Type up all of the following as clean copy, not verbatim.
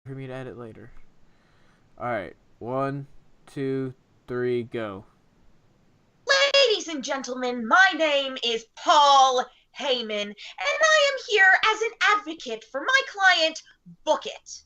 for me to edit later. Alright. 1, 2, 3, go. Ladies and gentlemen, my name is Paul Heyman, and I am here as an advocate for my client, Book It.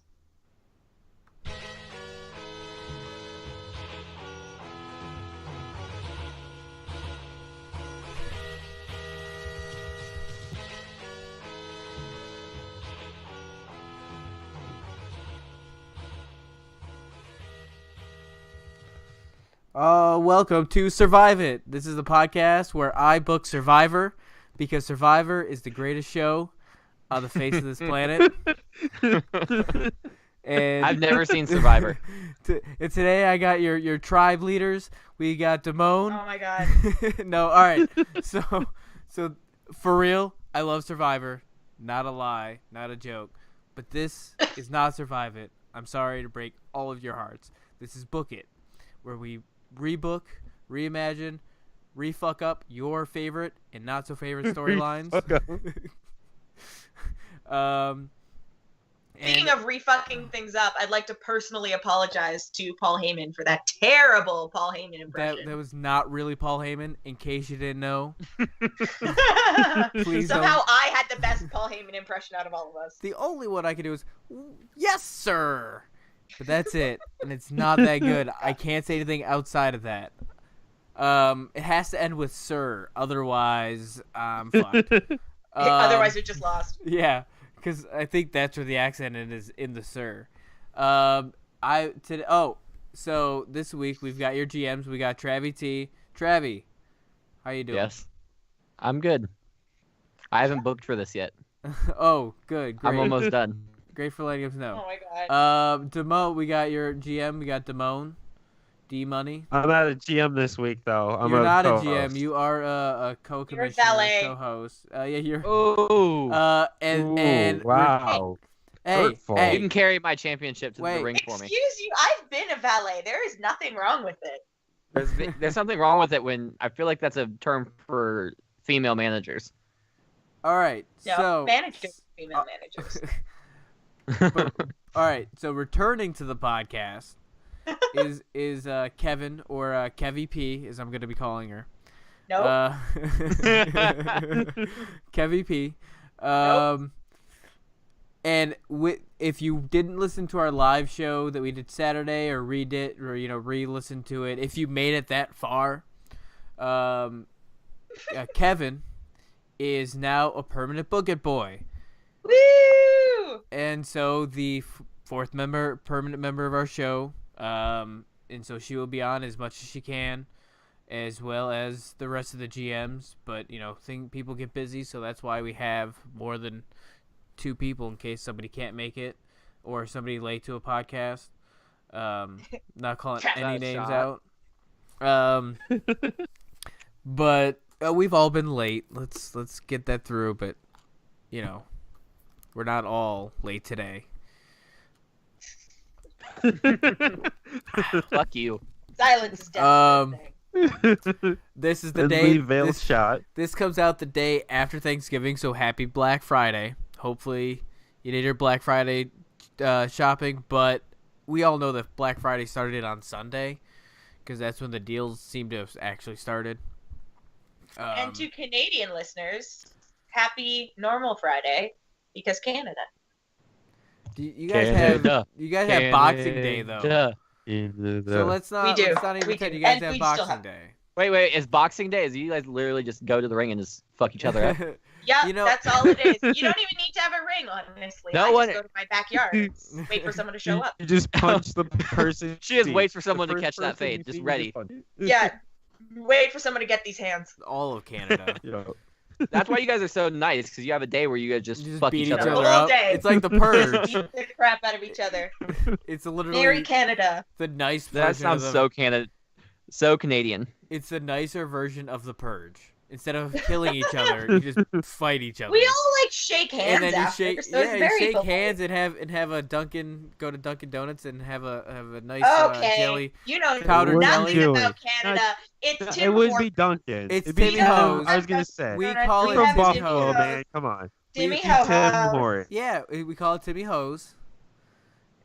Welcome to Survive It. This is the podcast where I book Survivor because Survivor is the greatest show on the face of this planet. And I've never seen Survivor. And today I got your tribe leaders. We got Damone. Oh my god. No, all right. So for real, I love Survivor. Not a lie, not a joke. But this is not Survive It. I'm sorry to break all of your hearts. This is Book It, where we rebook, reimagine, refuck up your favorite and not so favorite storylines. Speaking of refucking things up, I'd like to personally apologize to Paul Heyman for that terrible Paul Heyman impression. That was not really Paul Heyman, in case you didn't know. Please Somehow don't. I had the best Paul Heyman impression out of all of us. The only one I can do is, yes, sir. But that's it, and it's not that good. I can't say anything outside of that. It has to end with sir, otherwise I'm fucked. Otherwise, we just lost. Yeah, because I think that's where the accent is, in the sir. So this week we've got your GMs. We got Travie T. Travie, how you doing? Yes, I'm good. I haven't booked for this yet. Oh, good. Great. I'm almost done. Great for letting us know. Oh my god. Damone, we got your GM. We got Damone. D-Money. I'm not a GM this week, though. You're not co-host. a GM. You are a co-commissioner, valet. co-host. Yeah, you're. Oh, And wow. Hey, Hurtful. hey, you can carry my championship to Wait. the ring for me. Excuse you, I've been a valet. There is nothing wrong with it. There's something wrong with it when I feel like that's a term for female managers. all right. No, So managers, female managers. all right. So returning to the podcast is Kevin, or Kevy P, as I'm going to be calling her. Nope. Kevy P. Nope. And if you didn't listen to our live show that we did Saturday, or re-listen to it, if you made it that far, Kevin is now a permanent Book It boy. Woo! And so the fourth permanent member of our show, and so she will be on as much as she can, as well as the rest of the GMs. But people get busy, so that's why we have more than 2 people in case somebody can't make it, or somebody late to a podcast. Not calling any names out. But we've all been late. Let's get that through. But we're not all late today. Fuck you. Silence is death. This is the Lee day. Vale's shot. This comes out the day after Thanksgiving, so happy Black Friday. Hopefully you did your Black Friday shopping, but we all know that Black Friday started on Sunday, because that's when the deals seem to have actually started. And to Canadian listeners, happy normal Friday, because Canada. You guys have Boxing Day though. So let's not We do. Let's not even We pretend do. you guys And have we still Boxing have- Day. Wait, is Boxing Day? Is you guys literally just go to the ring and just fuck each other up? Yeah, You know- that's all it is. You don't even need to have a ring, honestly. No I one- just go to my backyard and wait for someone to show up. You just punch the person. She just see. waits for someone The to first catch that person fade, you just see, you ready. punch. Yeah, wait for someone to get these hands. All of Canada. Yo. That's why you guys are so nice, because you have a day where you guys just, You just fuck beat each each other other up. All up. day. It's like the Purge. Beat the crap out of each other. It's literally Merry Canada. the nice version. That sounds of so Canadian. It's a nicer version of the Purge. Instead of killing each other, you just fight each other. We all like shake hands and then you after, shake, so it's you very shake polite. hands and have a go to Dunkin' Donuts and have a nice Okay, jelly. you know powdered nothing jelly. about Canada. It's It Tim would Hortons. be Dunkin'. It's It'd be Timmy Tim- Ho's. I was gonna say. We Donuts. call You're it from have Timmy Timmy Buffalo, Ho's. Ho's. man. Come on. Timmy Tim Ho-Ho. Hortons. Yeah, we call it Timmy Ho's.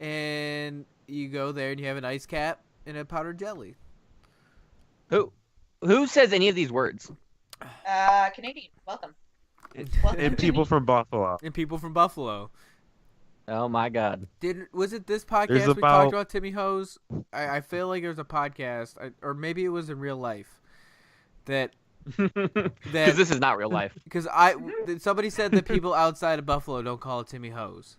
and you go there and you have an ice cap and a powdered jelly. Who says any of these words? Canadian, welcome. And people from Buffalo. And people from Buffalo. Oh my God. Was it this podcast There's we about- talked about Timmy Hose? I feel like there's a podcast, or maybe it was in real life, that Because this is not real life. because somebody said that people outside of Buffalo don't call it Timmy Hose.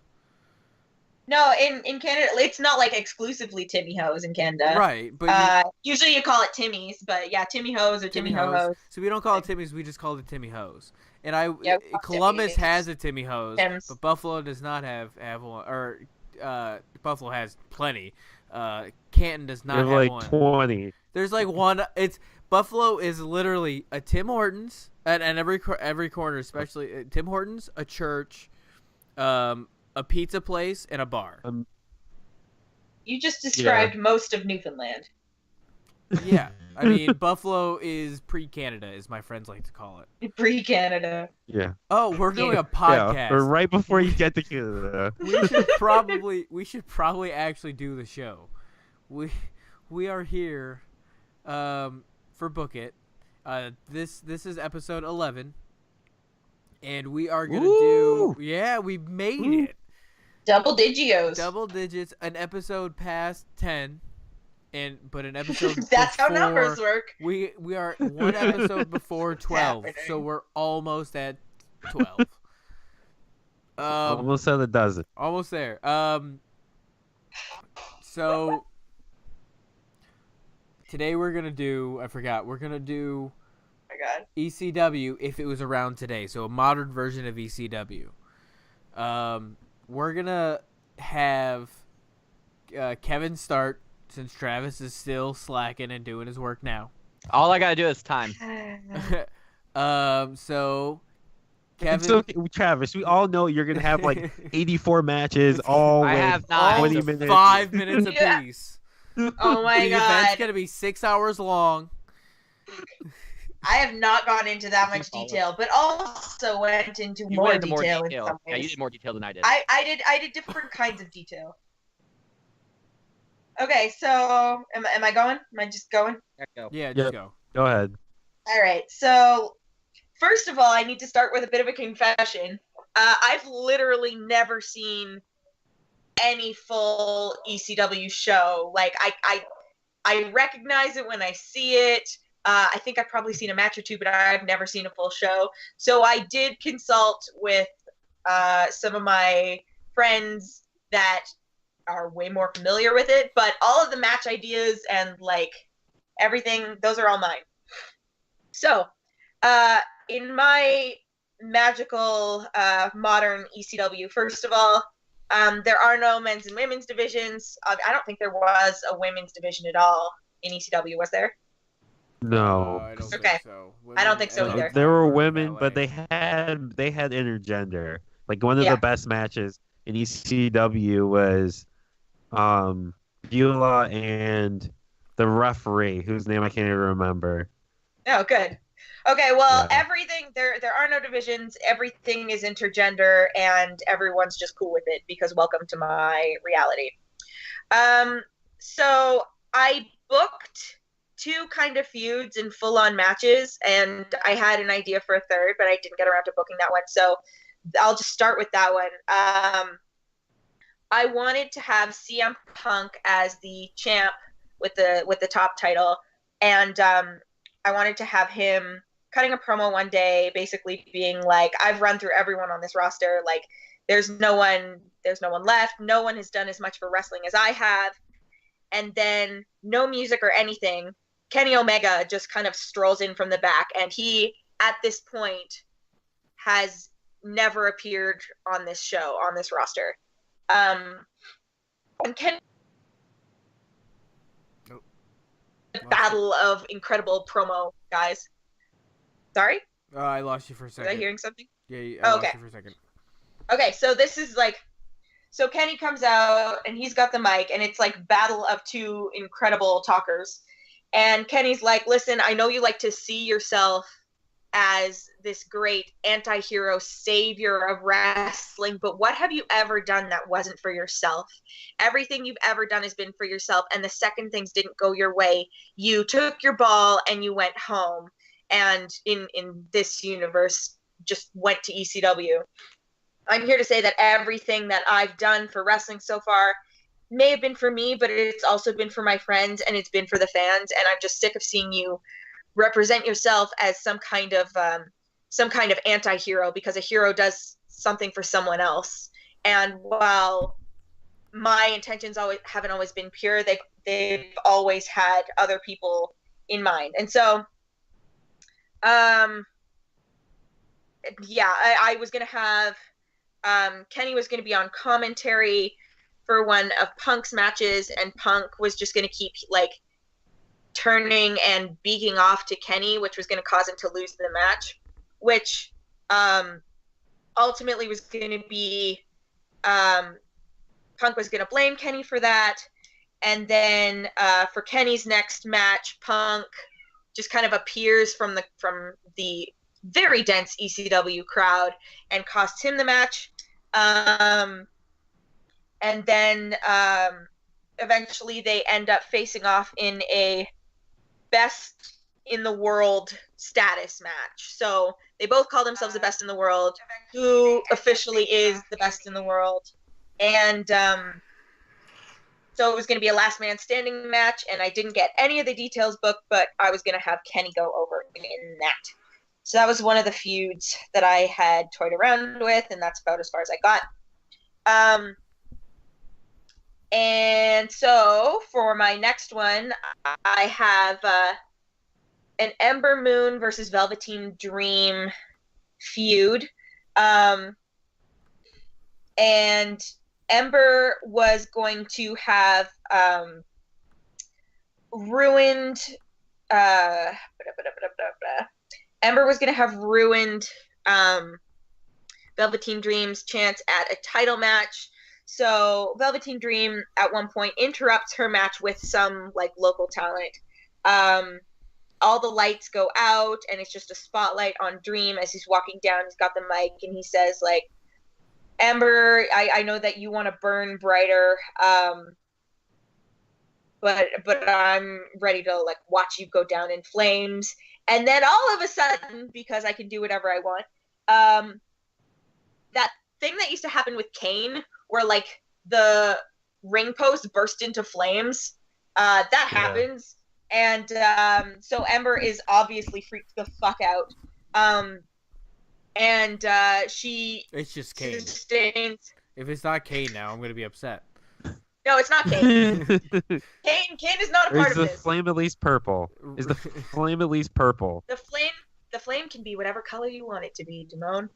No, in Canada, it's not like exclusively Timmy Hose in Canada. Right, but Usually you call it Timmy's, but yeah, Timmy Hose or Timmy Ho-Hos. So we don't call it Timmy's, we just call it Timmy Hose. And Yeah, we call it Columbus Timmy's. has a Timmy Hose, Tim's. but Buffalo does not have one. Or Buffalo has plenty. Canton does not There's have like one. 20. There's like one. Buffalo is literally a Tim Hortons at every corner, especially Tim Hortons, a church, a pizza place, and a bar. You just described most of Newfoundland. Yeah, I mean Buffalo is pre-Canada, as my friends like to call it. Pre-Canada. Yeah. Oh, we're doing a podcast. Yeah, or right before you get to Canada. We should probably actually do the show. We are here, for Book It. This is episode 11, and we are gonna do. Yeah, we made it. Double digios. Double digits. An episode past 10, but an episode. That's how before- numbers work. We are one episode before 12, happening? so we're almost at 12. Almost at a dozen. Almost there. So today we're gonna do. I forgot. We're gonna do Oh my God. ECW if it was around today. So a modern version of ECW. We're gonna have Kevin start since Travis is still slacking and doing his work now. All I gotta do is time. So Kevin. It's okay, Travis. We all know you're gonna have like 84 matches, all I with have not. 20 minutes. 5 minutes Yeah. apiece. Oh my The event's God. gonna be 6 hours long. I have not gone into that much Follow. detail, but also went into You more went into more detail in detail. some Yeah, you ways. did more detail than I did. I did different kinds of detail. Okay, so am I going? Am I just going? There you go. Yeah, just Yep. go. Go ahead. All right. So first of all, I need to start with a bit of a confession. I've literally never seen any full ECW show. Like I recognize it when I see it. I think I've probably seen a match or two, but I've never seen a full show. So I did consult with some of my friends that are way more familiar with it, but all of the match ideas and like everything, those are all mine. So, in my magical modern ECW, first of all, there are no men's and women's divisions. I don't think there was a women's division at all in ECW, was there? No. I don't Okay. think so. I don't think so Women- either. There were or women, but ballet. they had intergender. Like one of Yeah. the best matches in ECW was Beulah and the referee, whose name I can't even remember. Oh, good. Okay, well, Yeah. everything there are no divisions. Everything is intergender, and everyone's just cool with it because welcome to my reality. So I booked 2 kind of feuds and full-on matches, and I had an idea for a third, but I didn't get around to booking that one. So I'll just start with that one. I wanted to have CM Punk as the champ with the top title, and I wanted to have him cutting a promo one day, basically being like, "I've run through everyone on this roster. Like, there's no one left. No one has done as much for wrestling as I have." And then no music or anything. Kenny Omega just kind of strolls in from the back, and he, at this point, has never appeared on this show, on this roster. And Kenny, Nope. a battle of incredible promo guys. Sorry, I lost you for a was second. I hearing something? Yeah, Oh, I okay. lost you for a second. Okay, so this is like, so Kenny comes out and he's got the mic, and it's like battle of 2 incredible talkers. And Kenny's like, "Listen, I know you like to see yourself as this great anti-hero savior of wrestling, but what have you ever done that wasn't for yourself? Everything you've ever done has been for yourself, and the second things didn't go your way, you took your ball and you went home, and in this universe just went to ECW. I'm here to say that everything that I've done for wrestling so far may have been for me, but it's also been for my friends, and it's been for the fans, and I'm just sick of seeing you represent yourself as some kind of anti-hero, because a hero does something for someone else. And while my intentions haven't always been pure, they've always had other people in mind. And so I was gonna have Kenny was gonna be on commentary for one of Punk's matches, and Punk was just gonna keep like turning and beaking off to Kenny, which was going to cause him to lose the match, which ultimately was going to be Punk was going to blame Kenny for that. And then for Kenny's next match, Punk just kind of appears from the very dense ECW crowd and costs him the match. And then eventually they end up facing off in a best in the world status match. So they both call themselves the best in the world. Who officially is the best in the world? And so it was going to be a last man standing match, and I didn't get any of the details booked, but I was going to have Kenny go over in that. So that was one of the feuds that I had toyed around with, and that's about as far as I got. And so for my next one, I have an Ember Moon versus Velveteen Dream feud. And Ember was going to have ruined Velveteen Dream's chance at a title match. So Velveteen Dream at one point interrupts her match with some like local talent. All the lights go out, and it's just a spotlight on Dream as he's walking down. He's got the mic, and he says, like, Ember, I know that you want to burn brighter, but I'm ready to like watch you go down in flames. And then all of a sudden, because I can do whatever I want, that thing that used to happen with Kane, where like the ring post burst into flames, that happens. And so Ember is obviously freaked the fuck out. And she It's just Kane. sustains. If it's not Kane now, I'm gonna be upset. No, it's not Kane. Kane is not a part Is of the this. flame at least purple? Is the flame at least purple? The flame can be whatever color you want it to be, Damone.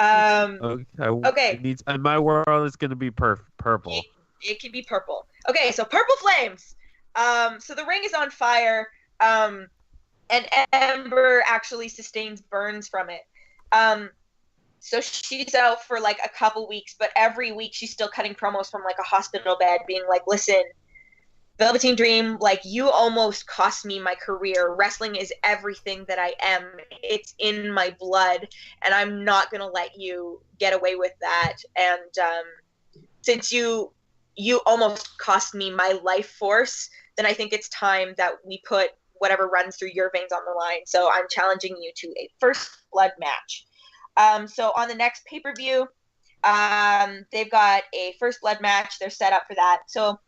Okay. It needs, in my world, it's gonna be purple. It can be purple. Okay, so purple flames. So the ring is on fire, and Ember actually sustains burns from it. So she's out for like a couple weeks, but every week she's still cutting promos from like a hospital bed, being like, listen, Velveteen Dream, like, you almost cost me my career. Wrestling is everything that I am. It's in my blood, and I'm not going to let you get away with that. And since you almost cost me my life force, then I think it's time that we put whatever runs through your veins on the line. So I'm challenging you to a first blood match. So on the next pay-per-view, they've got a first blood match. They're set up for that. So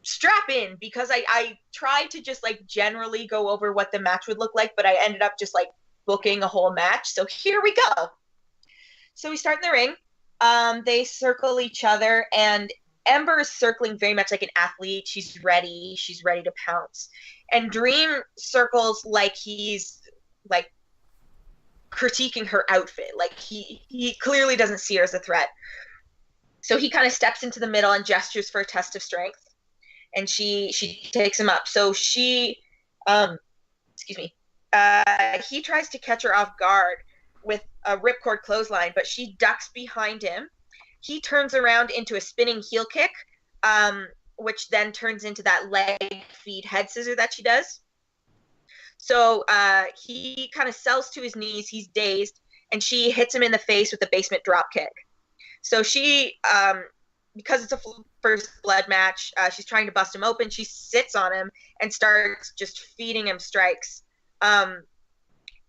strap in, because I tried to just like generally go over what the match would look like, but I ended up just like booking a whole match. So here we go. So we start in the ring. They circle each other, and Ember is circling very much like an athlete. She's ready to pounce. And Dream circles like he's like critiquing her outfit. Like he clearly doesn't see her as a threat. So he kind of steps into the middle and gestures for a test of strength. And she takes him up. So he tries to catch her off guard with a ripcord clothesline, but she ducks behind him. He turns around into a spinning heel kick, which then turns into that leg feed head scissor that she does. So he kind of sells to his knees. He's dazed, and she hits him in the face with a basement drop kick. So she, because it's a first blood match, she's trying to bust him open. She sits on him and starts just feeding him strikes.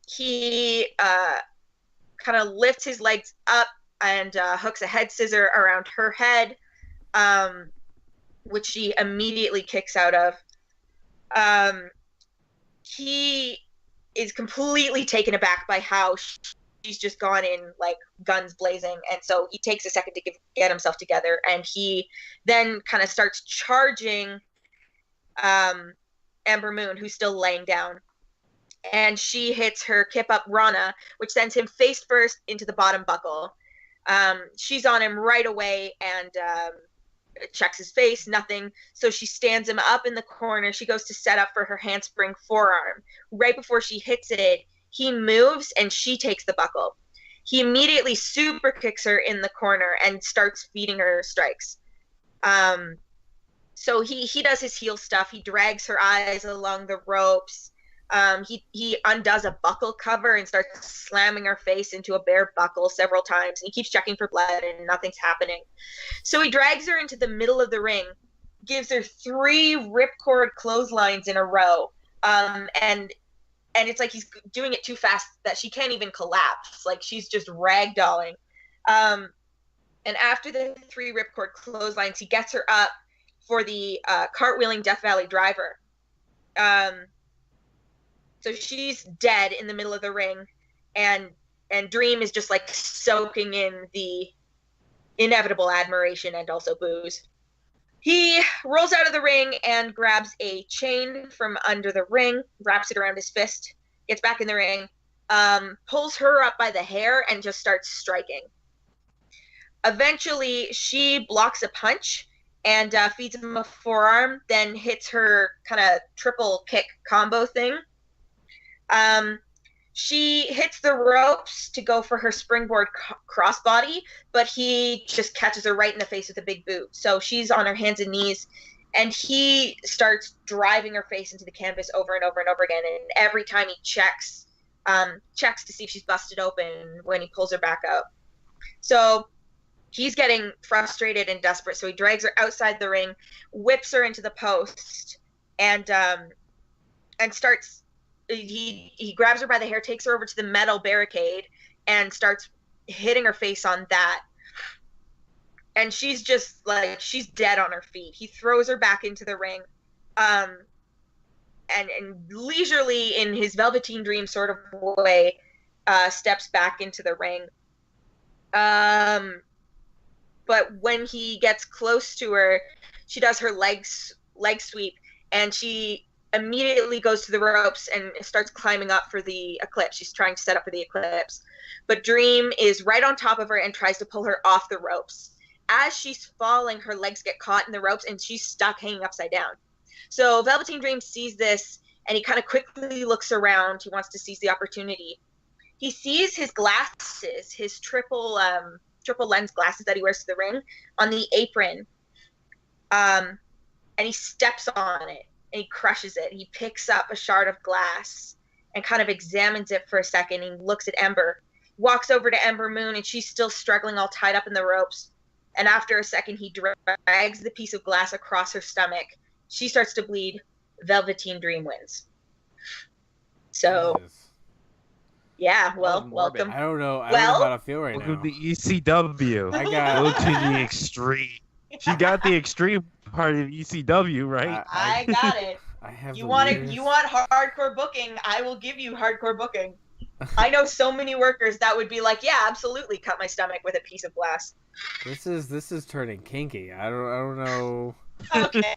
He kind of lifts his legs up and hooks a head scissor around her head, which she immediately kicks out of. He is completely taken aback by how she's just gone in like guns blazing, and so he takes a second to get himself together, and he then kind of starts charging Ember Moon, who's still laying down, and she hits her kip up Rana, which sends him face first into the bottom buckle. She's on him right away and checks his face, nothing. So she stands him up in the corner. She goes to set up for her handspring forearm. Right before she hits it, he moves and she takes the buckle. He immediately super kicks her in the corner and starts feeding her strikes. So he does his heel stuff. He drags her eyes along the ropes. He undoes a buckle cover and starts slamming her face into a bare buckle several times. And he keeps checking for blood and nothing's happening. So he drags her into the middle of the ring, gives her 3 ripcord clotheslines in a row. And it's like he's doing it too fast that she can't even collapse. Like she's just ragdolling. And after the 3 ripcord clotheslines, he gets her up for the cartwheeling Death Valley driver. So she's dead in the middle of the ring, and Dream is just like soaking in the inevitable admiration and also boos. He rolls out of the ring and grabs a chain from under the ring, wraps it around his fist, gets back in the ring, pulls her up by the hair and just starts striking. Eventually, she blocks a punch and feeds him a forearm, then hits her kind of triple kick combo thing. She hits the ropes to go for her springboard crossbody, but he just catches her right in the face with a big boot. So she's on her hands and knees, and he starts driving her face into the canvas over and over and over again. And every time he checks to see if she's busted open when he pulls her back up. So he's getting frustrated and desperate. So he drags her outside the ring, whips her into the post, and starts. He grabs her by the hair, takes her over to the metal barricade, and starts hitting her face on that. And she's just like, she's dead on her feet. He throws her back into the ring, and leisurely, in his Velveteen Dream sort of way, steps back into the ring. But when he gets close to her, she does her leg sweep, and she immediately goes to the ropes and starts climbing up for the Eclipse. She's trying to set up for the Eclipse. But Dream is right on top of her and tries to pull her off the ropes. As she's falling, her legs get caught in the ropes and she's stuck hanging upside down. So Velveteen Dream sees this and he kind of quickly looks around. He wants to seize the opportunity. He sees his glasses, his triple lens glasses that he wears to the ring, on the apron. And he steps on it. And he crushes it. He picks up a shard of glass and kind of examines it for a second. He looks at Ember, walks over to Ember Moon, and she's still struggling, all tied up in the ropes. And after a second, he drags the piece of glass across her stomach. She starts to bleed. Velveteen Dream wins. So, Jesus. Yeah, well, welcome. I don't know. I don't know how to feel right now. Welcome to ECW. I Go got. to the extreme. She got the extreme part of ECW, right? I got it. I have. You want hardcore booking? I will give you hardcore booking. I know so many workers that would be like, yeah, absolutely, cut my stomach with a piece of glass. This is turning kinky. I don't know. Okay.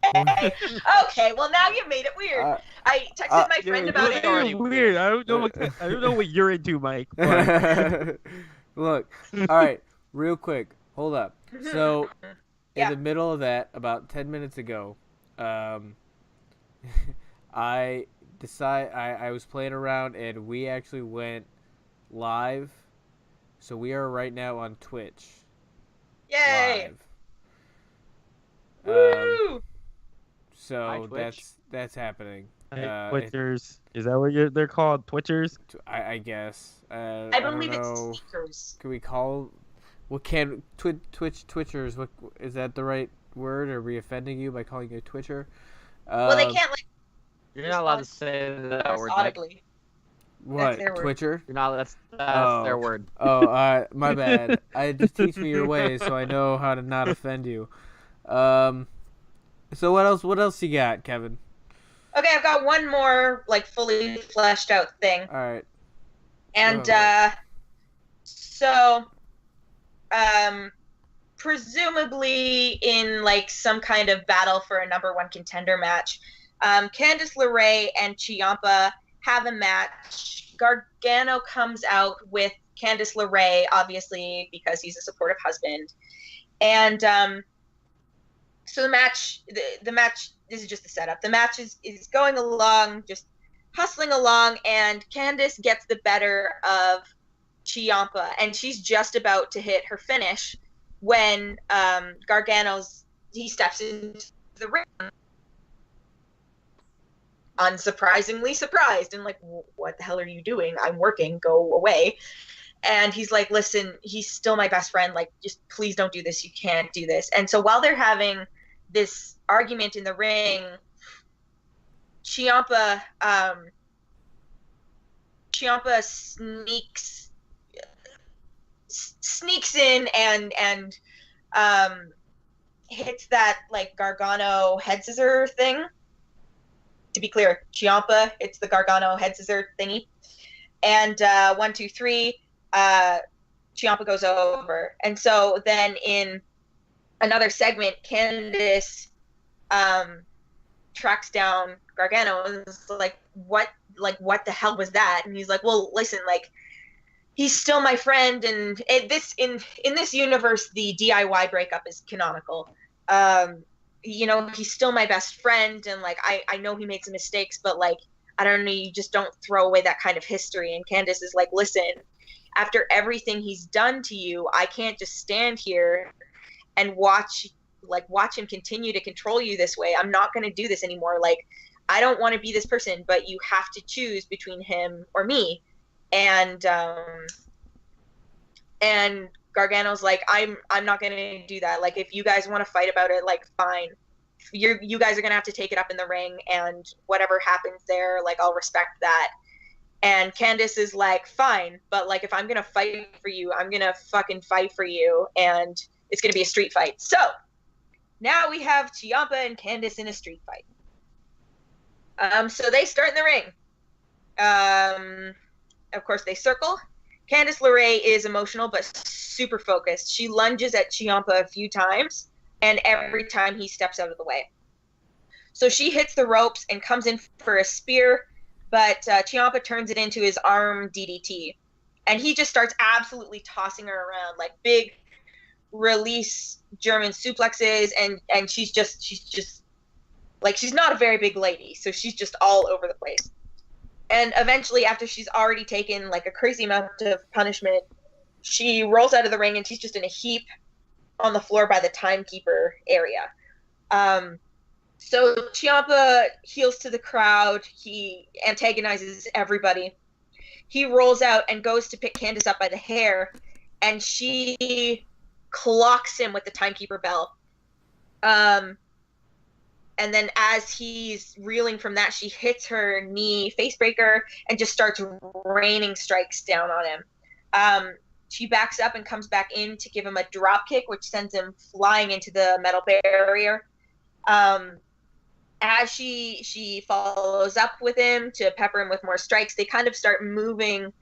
Okay. Well, now you made it weird. I texted my friend about it. already Weird. I don't know what you're into, Mike. But... Look. All right. Real quick. Hold up. So, in Yeah. the middle of that, about 10 minutes ago, I was playing around and we actually went live. So we are right now on Twitch. Yay! Live. Woo! So Twitch. that's happening. Twitchers. Is that what they're called? Twitchers? I guess. I I don't believe it's know. sneakers. Can we call what can Twitchers? What is that the right word? Are we offending you by calling you a Twitcher? Well, they can't like You're not allowed to say that us word, Mike. audibly. What their word. Twitcher? You're not. That's Oh. their word. Oh, my bad. I just teach me your ways so I know how to not offend you. So what else? What else you got, Kevin? Okay, I've got one more like fully fleshed out thing. All right. And presumably in like some kind of battle for a number one contender match, Candice LeRae and Ciampa have a match. Gargano comes out with Candice LeRae, obviously because he's a supportive husband, and so the match, this is just the setup. The match is going along, just hustling along, and Candice gets the better of Ciampa, and she's just about to hit her finish when he steps into the ring, unsurprisingly surprised and like, what the hell are you doing? I'm working, go away. And he's like, listen, he's still my best friend, like, just please don't do this, you can't do this. And so while they're having this argument in the ring, Ciampa sneaks in and hits that like Gargano head scissor thing. To be clear, Ciampa hits the Gargano head scissor thingy, and 1, 2, 3, Ciampa goes over. And so then in another segment, Candice tracks down Gargano and is like, what the hell was that? And he's like, well, listen, like, he's still my friend, and in this universe, the DIY breakup is canonical. He's still my best friend, and like, I know he made some mistakes, but like, I don't know, you just don't throw away that kind of history. And Candice is like, listen, after everything he's done to you, I can't just stand here and watch him continue to control you this way. I'm not going to do this anymore. Like, I don't want to be this person, but you have to choose between him or me. And Gargano's like, I'm not going to do that. Like, if you guys want to fight about it, like, fine. You guys are going to have to take it up in the ring, and whatever happens there, like, I'll respect that. And Candice is like, fine, but like, if I'm going to fight for you, I'm going to fucking fight for you, and it's going to be a street fight. So now we have Ciampa and Candice in a street fight. So they start in the ring. Of course, they circle. Candice LeRae is emotional but super focused. She lunges at Ciampa a few times, and every time he steps out of the way. So she hits the ropes and comes in for a spear, but Ciampa turns it into his arm DDT. And he just starts absolutely tossing her around, like big release German suplexes, and she's just like, she's not a very big lady, so she's just all over the place. And eventually, after she's already taken like a crazy amount of punishment, she rolls out of the ring and she's just in a heap on the floor by the timekeeper area. So Ciampa heals to the crowd. He antagonizes everybody. He rolls out and goes to pick Candice up by the hair, and she clocks him with the timekeeper bell. And then as he's reeling from that, she hits her knee facebreaker and just starts raining strikes down on him. She backs up and comes back in to give him a drop kick, which sends him flying into the metal barrier. As she follows up with him to pepper him with more strikes, they kind of start moving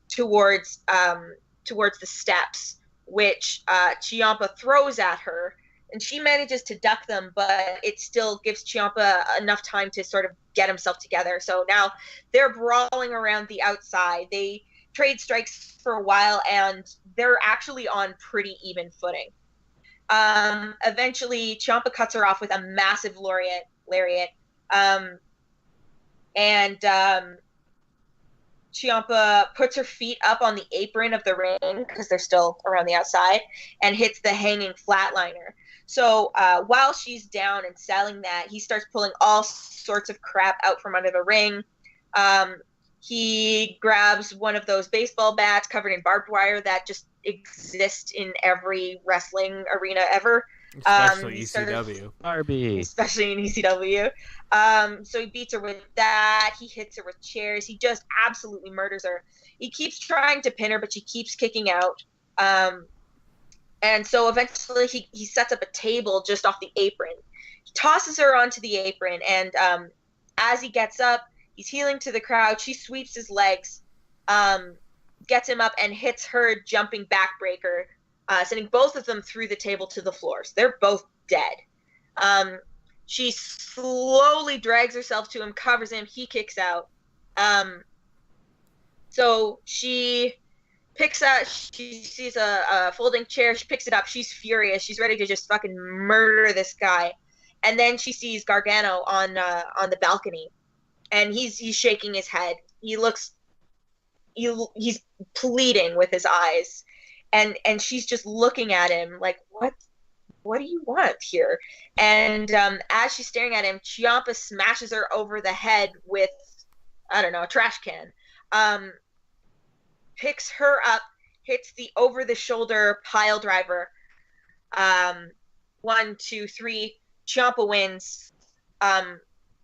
towards the steps, which Ciampa throws at her. And she manages to duck them, but it still gives Ciampa enough time to sort of get himself together. So now they're brawling around the outside. They trade strikes for a while, and they're actually on pretty even footing. Eventually, Ciampa cuts her off with a massive lariat. Ciampa puts her feet up on the apron of the ring, because they're still around the outside, and hits the hanging flatliner. So while she's down and selling that, he starts pulling all sorts of crap out from under the ring. He grabs one of those baseball bats covered in barbed wire that just exist in every wrestling arena ever. Especially He ECW. Barbie. especially in ECW. So he beats her with that. He hits her with chairs. He just absolutely murders her. He keeps trying to pin her, but she keeps kicking out. And so eventually he sets up a table just off the apron. He tosses her onto the apron, and as he gets up, he's healing to the crowd. She sweeps his legs, gets him up, and hits her jumping backbreaker, sending both of them through the table to the floor. So they're both dead. She slowly drags herself to him, covers him. He kicks out. So she picks up, she sees a folding chair. She picks it up. She's furious. She's ready to just fucking murder this guy. And then she sees Gargano on the balcony, and he's shaking his head. He's pleading with his eyes, and she's just looking at him like, what do you want here? And as she's staring at him, Ciampa smashes her over the head with, I don't know, a trash can. Picks her up, hits the over-the-shoulder pile driver. 1, 2, 3. Ciampa wins.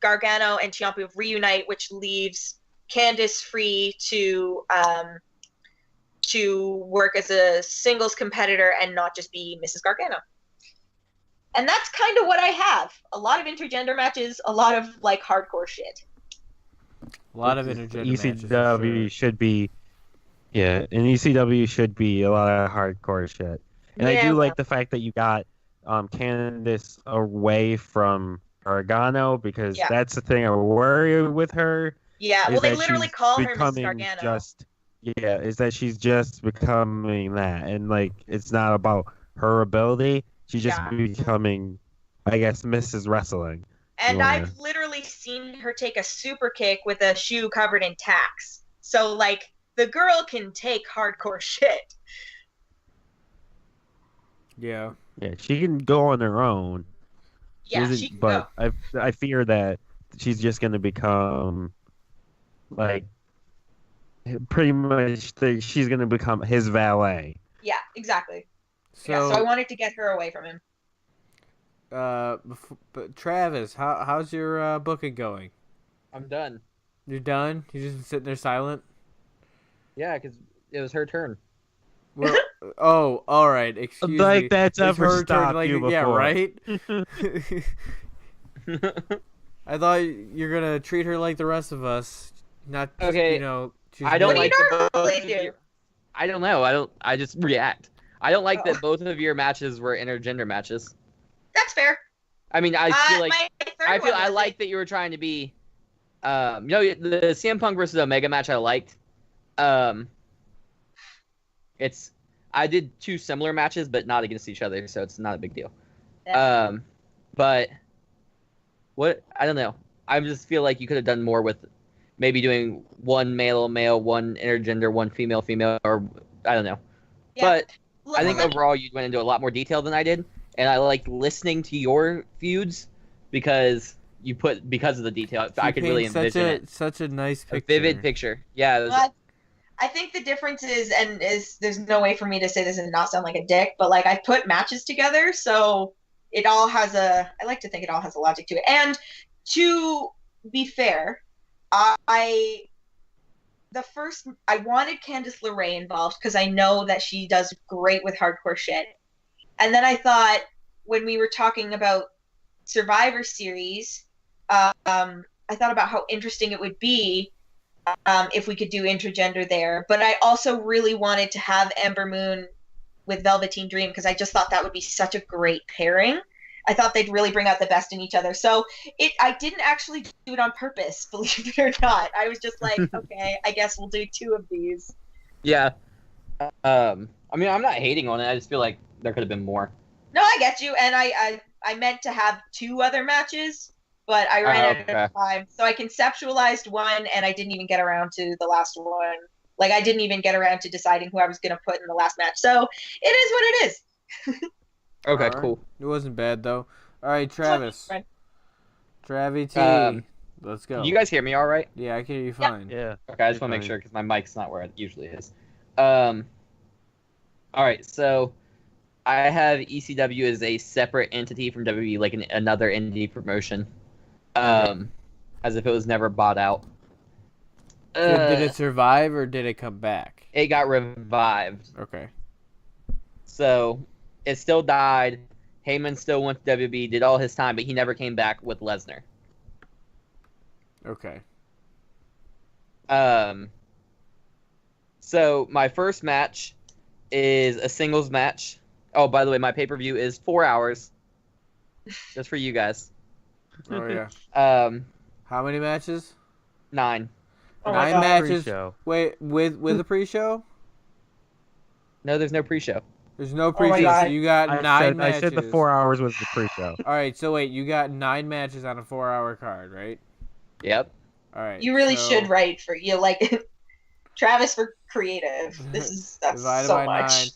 Gargano and Ciampa reunite, which leaves Candice free to work as a singles competitor and not just be Mrs. Gargano. And that's kind of what I have. A lot of intergender matches, a lot of like hardcore shit. A lot of intergender matches. ECW should be, yeah, and ECW should be a lot of hardcore shit. And I do like the fact that you got Candice away from Gargano, because that's the thing I worry with her. Yeah, well, they literally call her Mrs. Gargano. Is that she's just becoming that, and like it's not about her ability. She's just becoming, I guess, Mrs. Wrestling. And I've literally seen her take a super kick with a shoe covered in tacks. So like the girl can take hardcore shit. Yeah. Yeah, she can go on her own. Yeah, she can but go. I fear that she's just going to become, like, pretty much, she's going to become his valet. Yeah, exactly. So I wanted to get her away from him. But Travis, how's your booking going? I'm done. You're done? You just sitting there silent? Yeah, because it was her turn. Well, oh, all right. Excuse me. Like that's It's ever her turn, stopped like, you before. Yeah, right? I thought you were gonna treat her like the rest of us, not just, Okay. you know. I don't like the both of you. I don't know. I just react. I don't like that both of your matches were intergender matches. That's fair. I mean, I feel like I like like that you were trying to be. The CM Punk versus Omega match I liked. I did 2 similar matches, but not against each other, so it's not a big deal. Yeah. But I don't know. I just feel like you could have done more with maybe doing 1 male, 1 intergender, 1 female, or I don't know. Yeah. But I think overall you went into a lot more detail than I did, and I liked listening to your feuds because of the detail. I could really envision it. Such a nice picture. A vivid picture. Yeah. I think the difference is there's no way for me to say this and not sound like a dick, but like I put matches together, so it all has I like to think it all has a logic to it. And to be fair, I wanted Candice LeRae involved because I know that she does great with hardcore shit. And then I thought when we were talking about Survivor Series, I thought about how interesting it would be if we could do intergender there. But I also really wanted to have Ember Moon with Velveteen Dream because I just thought that would be such a great pairing. I thought they'd really bring out the best in each other. So I didn't actually do it on purpose, believe it or not. I was just like, okay, I guess we'll do 2 of these. Yeah. I mean, I'm not hating on it. I just feel like there could have been more. No, I get you. And I meant to have 2 other matches, but I ran out of time. So I conceptualized 1, and I didn't even get around to the last one. Like, I didn't even get around to deciding who I was going to put in the last match. So it is what it is. Okay, Alright. cool. It wasn't bad though. All right, Travis. Fine. Travi T. Let's go. Can you guys hear me all right? Yeah, I can hear you fine. Yeah. Okay, I just want to make sure because my mic's not where it usually is. All right, so I have ECW as a separate entity from WWE, like another indie promotion, as if it was never bought out. Did it survive or did it come back? It got revived, Okay. so it still died. Heyman still went to WWE, did all his time, but he never came back with Lesnar. Okay. So my first match is a singles match. Oh, by the way, my pay-per-view is 4 hours, just for you guys. Oh yeah. How many matches? 9. Oh my 9 God. matches. Pre-show. Wait, with a pre-show? No, there's no pre-show. There's no my pre-show. So God. you got 9 matches. I said the 4 hours was the pre-show. All right. So wait, you got 9 matches on a 4-hour card, right? Yep. All right. You really so should write for you like Travis for creative. That's divided so by much. 9.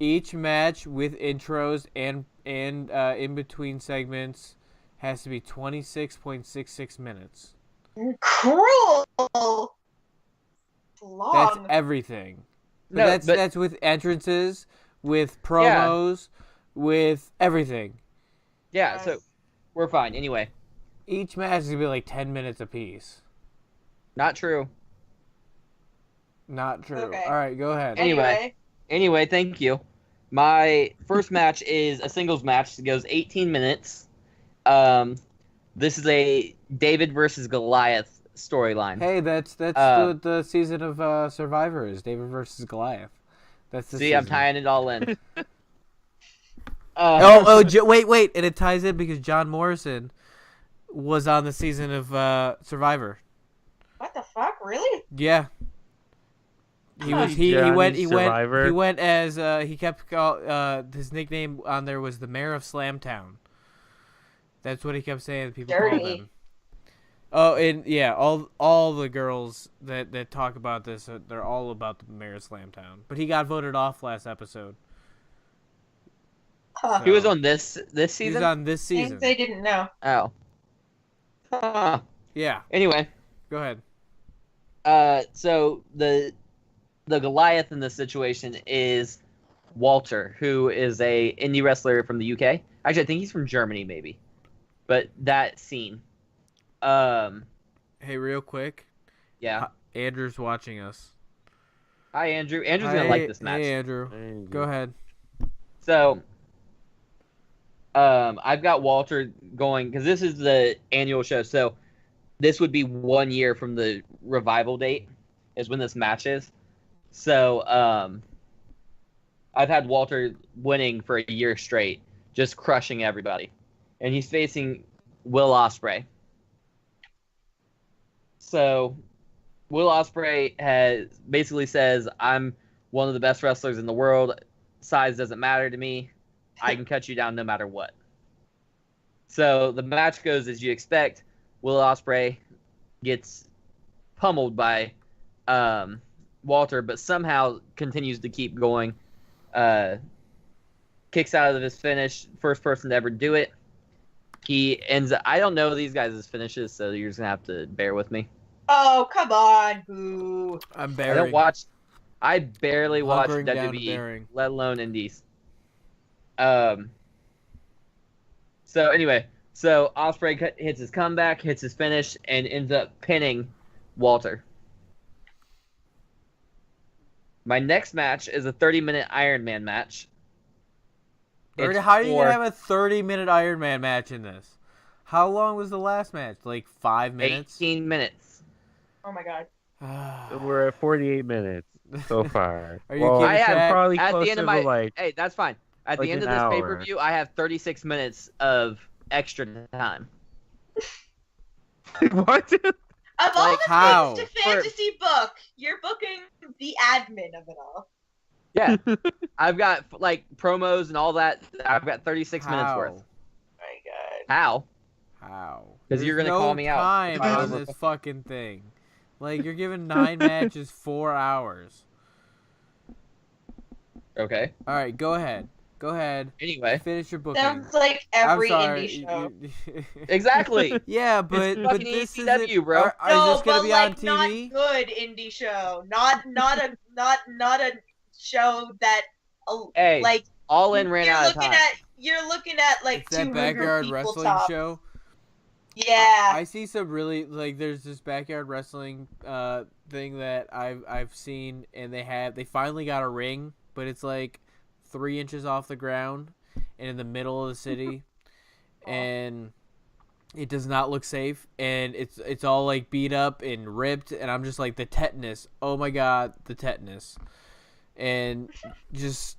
Each match with intros and in between segments has to be 26.66 minutes. Cruel. That's Long. everything. But No, that's with entrances, with promos, with everything. Yeah, so we're fine. Anyway, Each match is gonna be like 10 minutes apiece. not true. Not true. Okay. All right, go ahead. Anyway, thank you. My first match is a singles match. It goes 18 minutes. This is a David versus Goliath storyline. Hey, that's what the season of Survivor is. David versus Goliath. That's the See, I'm season. tying it all in. Wait, and it ties in because John Morrison was on the season of Survivor. What the fuck? Really? Yeah. He Huh. was he Survivor? went as he kept his nickname on there was the Mayor of Slamtown. That's what he kept saying. People called Dirty. him. Oh, and yeah, all the girls that talk about this, they're all about the Mayor of Slamtown. But he got voted off last episode. Huh. He was on this He season? was on this season. Things they didn't know. Oh. Huh. Yeah, Anyway, go ahead. so the Goliath in this situation is Walter, who is a indie wrestler from the UK. Actually, I think he's from Germany, maybe. But that scene. Hey, real quick, Yeah. Andrew's watching us. Hi, Andrew. Andrew's gonna like this match. Hey, Andrew. Go ahead. So, I've got Walter going because this is the annual show. So, this would be 1 year from the revival date, is when this match is. So, I've had Walter winning for a year straight, just crushing everybody, and he's facing Will Ospreay. So, Will Ospreay basically says, "I'm one of the best wrestlers in the world. Size doesn't matter to me. I can cut you down no matter what." So the match goes as you expect. Will Ospreay gets pummeled by Walter, but somehow continues to keep going. Kicks out of his finish, first person to ever do it. He ends up, I don't know these guys' finishes, so you're just going to have to bear with me. Oh, come on, boo. I'm I bearing. barely watch Hunkering down and WWE, bearing. let alone indies. So anyway, Ospreay hits his comeback, hits his finish, and ends up pinning Walter. My next match is a 30-minute Iron Man match. How are you gonna have a 30-minute Iron Man match in this? How long was the last match? Like 5 minutes? 18 minutes. Oh my god. We're at 48 minutes so far. Are you kidding, Chad? I'm probably At closer the end of to my like hey, that's fine. At like the end of an this hour. pay-per-view, I have 36 minutes of extra time. what? Of all Like the how? things to fantasy book, you're booking the admin of it all. Yeah, I've got like promos and all that. I've got 36 minutes worth. Oh my god. How? How? 'Cause you're There's gonna call me out time if I on over- this fucking thing. Like, you're giving 9 matches 4 hours. Okay. All right, go ahead. Go ahead. Anyway, Finish your booking. Sounds like I'm every sorry. indie show. exactly. Yeah, but fucking this ECW, isn't, bro. Are No, this gonna but be like on TV? not good indie show. Not a show that Hey, like All In ran out of time. You're looking at like It's that 200 backyard people wrestling top. show. Yeah. I see some really there's this backyard wrestling thing that I've seen, and they finally got a ring, but it's like 3 inches off the ground and in the middle of the city, and it does not look safe, and it's all like beat up and ripped, and I'm just like, the tetanus. Oh my god, the tetanus. And just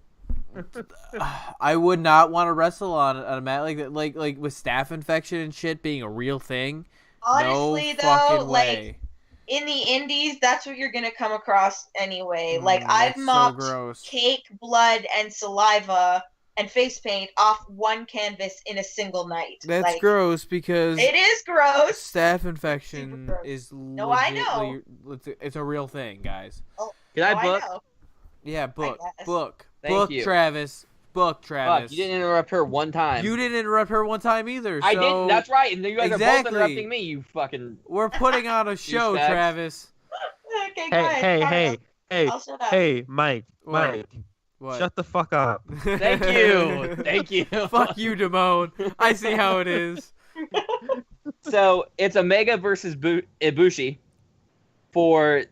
I would not want to wrestle on a mat like that, like with staph infection and shit being a real thing. Honestly, no though, fucking way. like in the indies, that's what you're gonna come across anyway. Like I've That's mopped so gross. cake, blood, and saliva and face paint off one canvas in a single night. That's like, gross because it is gross. staph Super infection gross. is No, I know. it's a real thing, guys. Can I Oh, book? know. Yeah, book. guess. Thank you. Travis. Book, Travis. Fuck, you didn't interrupt her one time. You didn't interrupt her one time either. I so didn't. That's right. And you guys are both Exactly. interrupting me. You fucking. We're putting on a show, Douchebags. Travis. Okay, go ahead. Hey, I'll shut up. hey, Mike, What? Mike, What? shut the fuck up. Thank you. Thank you. Fuck you, Damone. I see how it is. So it's Omega versus Ibushi for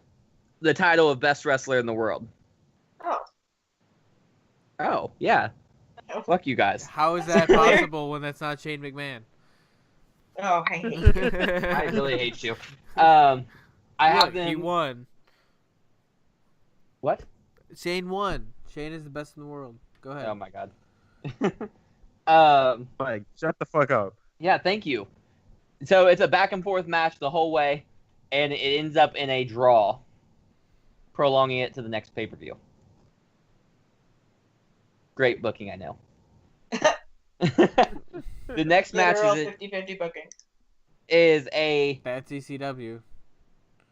the title of best wrestler in the world. Oh. Oh yeah. Oh. Fuck you guys. How is that possible when that's not Shane McMahon? Oh, I hate you. I really hate you. I have Look, them. he won. What? Shane won. Shane is the best in the world. Go ahead. Oh my god. Mike, shut the fuck up. Yeah, thank you. So it's a back and forth match the whole way, and it ends up in a draw, prolonging it to the next pay-per-view. Great booking, I know. The next match Literal is 50-50 booking. a That's ECW.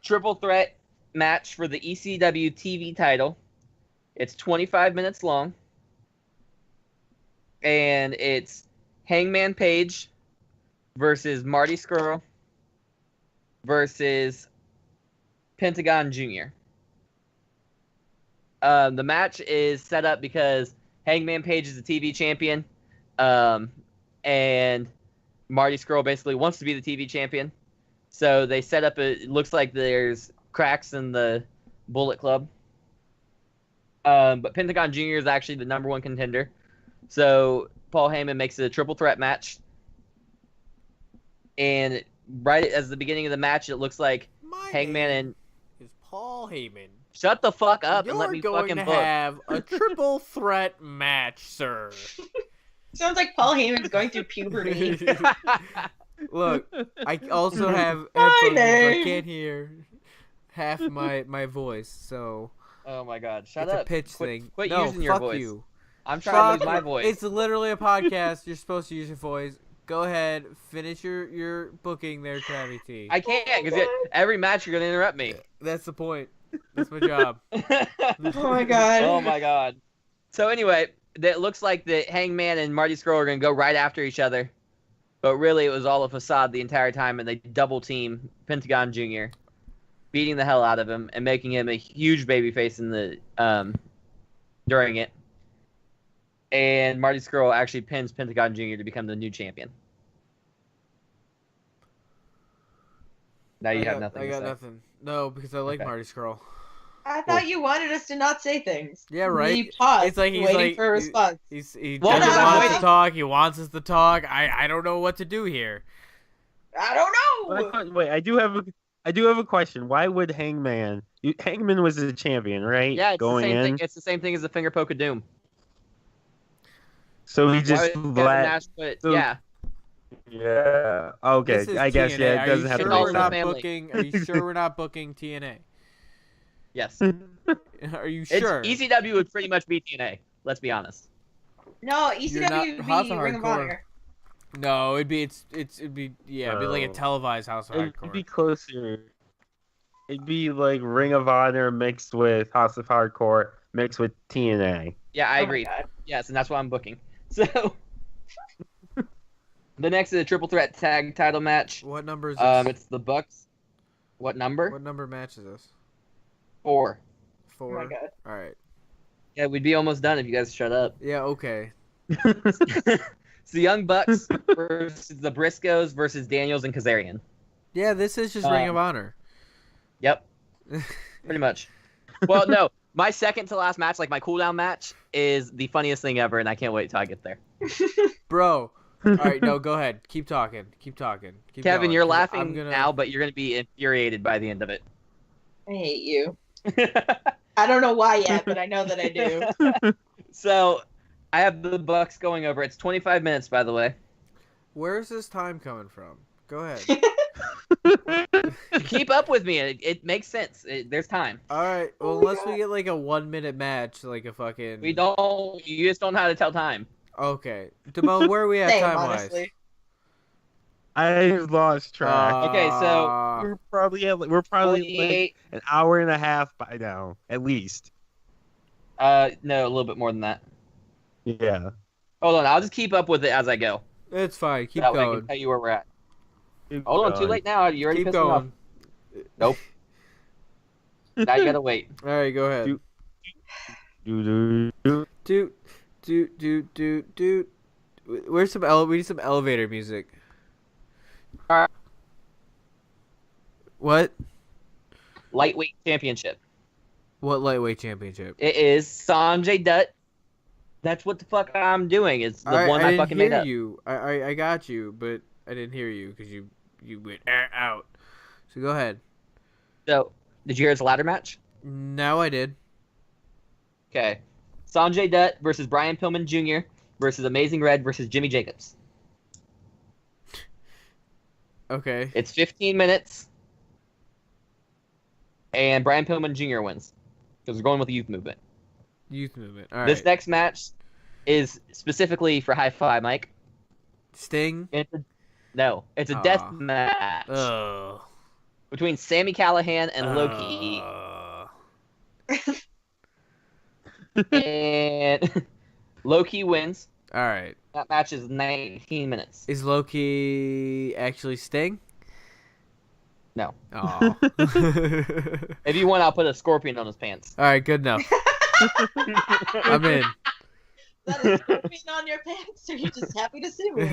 triple threat match for the ECW TV title. It's 25 minutes long. And it's Hangman Page versus Marty Scurll versus Pentagon Jr. The match is set up because Hangman Page is the TV champion, and Marty Scurll basically wants to be the TV champion. So they set up it looks like there's cracks in the Bullet Club. But Pentagon Jr. is actually the number one contender. So Paul Heyman makes it a triple threat match. And right as the beginning of the match, it looks like My Hangman name and... is Paul Heyman. Shut the fuck up and let You're me going fucking to book. have a triple threat match, sir. Sounds like Paul Heyman's going through puberty. Look, I also have My headphones, so I name. can't hear half my voice, so Oh my god, shut it's up. a pitch Quit- thing. Quit No, using your fuck voice. you. I'm trying to Fuck- use my voice. It's literally a podcast. You're supposed to use your voice. Go ahead, finish your booking there, Travis T. I can't, because every match you're going to interrupt me. That's the point. That's my job. Oh my god. Oh my god. So anyway, it looks like the Hangman and Marty Scurll are going to go right after each other. But really, it was all a facade the entire time, and they double team Pentagon Jr., beating the hell out of him and making him a huge babyface in the during it. And Marty Scurll actually pins Pentagon Jr. to become the new champion. Now you have nothing I to got say. nothing. No, because I like Okay. Marty Scurll. I thought you wanted us to not say things. Yeah, right. We paused, It's like he's waiting like- for a response. He Well, doesn't because I'm want us to waiting. talk. He wants us to talk. I don't know what to do here. I don't know. Wait, I do have a question. Why would Hangman? Hangman was the champion, right? Yeah, it's going the same in. thing. It's the same thing as the finger poke of doom. So he Why just would it get the let. match, but so- yeah. Yeah. Okay. This is I guess TNA. yeah. It Are doesn't you have sure to we're make not sense. Family. booking? Are you sure we're not booking TNA? Yes. Are you It's sure? ECW would pretty much be TNA. Let's be honest. No, You're not ECW would House be of Ring of Hardcore. Honor. No, it'd be it'd be it'd be like a Oh. televised House of It'd Hardcore. be closer. It'd be like Ring of Honor mixed with House of Hardcore mixed with TNA. Yeah, I Oh my agree. God. Yes, and that's what I'm booking. So the next is a triple threat tag title match. What number is this? It's the Bucks. What number? What number match is this? 4. 4. Oh my god. All right. Yeah, we'd be almost done if you guys shut up. Yeah. Okay. It's the Young Bucks versus the Briscoes versus Daniels and Kazarian. Yeah, this is just Ring of Honor. Yep, pretty much. Well, no, my second to last match, like my cooldown match, is the funniest thing ever, and I can't wait till I get there. Bro. All right, no, go ahead. Keep talking. Keep talking. Keep Kevin, going, you're 'cause laughing I'm gonna... now, but you're going to be infuriated by the end of it. I hate you. I don't know why yet, but I know that I do. So, I have the Bucks going over. It's 25 minutes, by the way. Where's this time coming from? Go ahead. Keep up with me. It makes sense. There's time. All right. Well, Oh my unless we God. get like a 1 minute match, like a fucking. We don't. You just don't know how to tell time. Okay. Damone, where are we at Same, time wise? honestly. I've lost track. Okay, so we're probably like 48. an hour and a half by now, at least. No, a little bit more than that. Yeah. Hold on. I'll just keep up with it as I go. It's fine. Keep That way I going. can tell you where we're at. Keep Hold on. Too going. late now. You already Keep pissed me off. going. Nope. Now you gotta wait. All right, go ahead. Do- Do-do-do. Do. Where's some we need some elevator music. Alright. What? Lightweight championship. What lightweight championship? It is Sanjay Dutt. That's what the fuck I'm doing. It's the one I didn't fucking hear made up. you. I got you, but I didn't hear you because you went out. So go ahead. So, did you hear his ladder match? Now I did. Okay. Sanjay Dutt versus Brian Pillman Jr. versus Amazing Red versus Jimmy Jacobs. Okay. It's 15 minutes. And Brian Pillman Jr. wins. Because we're going with the youth movement. Youth movement. All right. This next match is specifically for High Five, Mike. Sting. It's a Aw. death match Ugh. between Sami Callihan and Loki. And Loki wins. All right. That match is 19 minutes. Is Loki actually Sting? No. Oh. If you want, I'll put a scorpion on his pants. All right. Good enough. I'm in. That is scorpion on your pants, or you just happy to see me?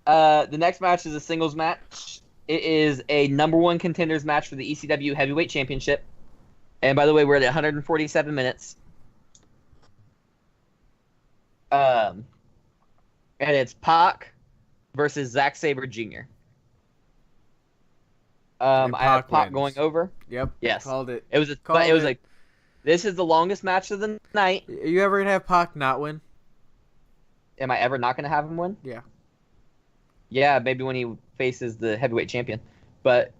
The next match is a singles match. It is a number 1 contenders match for the ECW Heavyweight Championship. And by the way, we're at 147 minutes. And it's Pac versus Zack Sabre Jr. And I have Pac Pac wins. going over. Yep. Yes. Called it. It was a. Called It was it. like. This is the longest match of the night. Are you ever gonna have Pac not win? Am I ever not going to have him win? Yeah. Yeah, maybe when he faces the heavyweight champion. But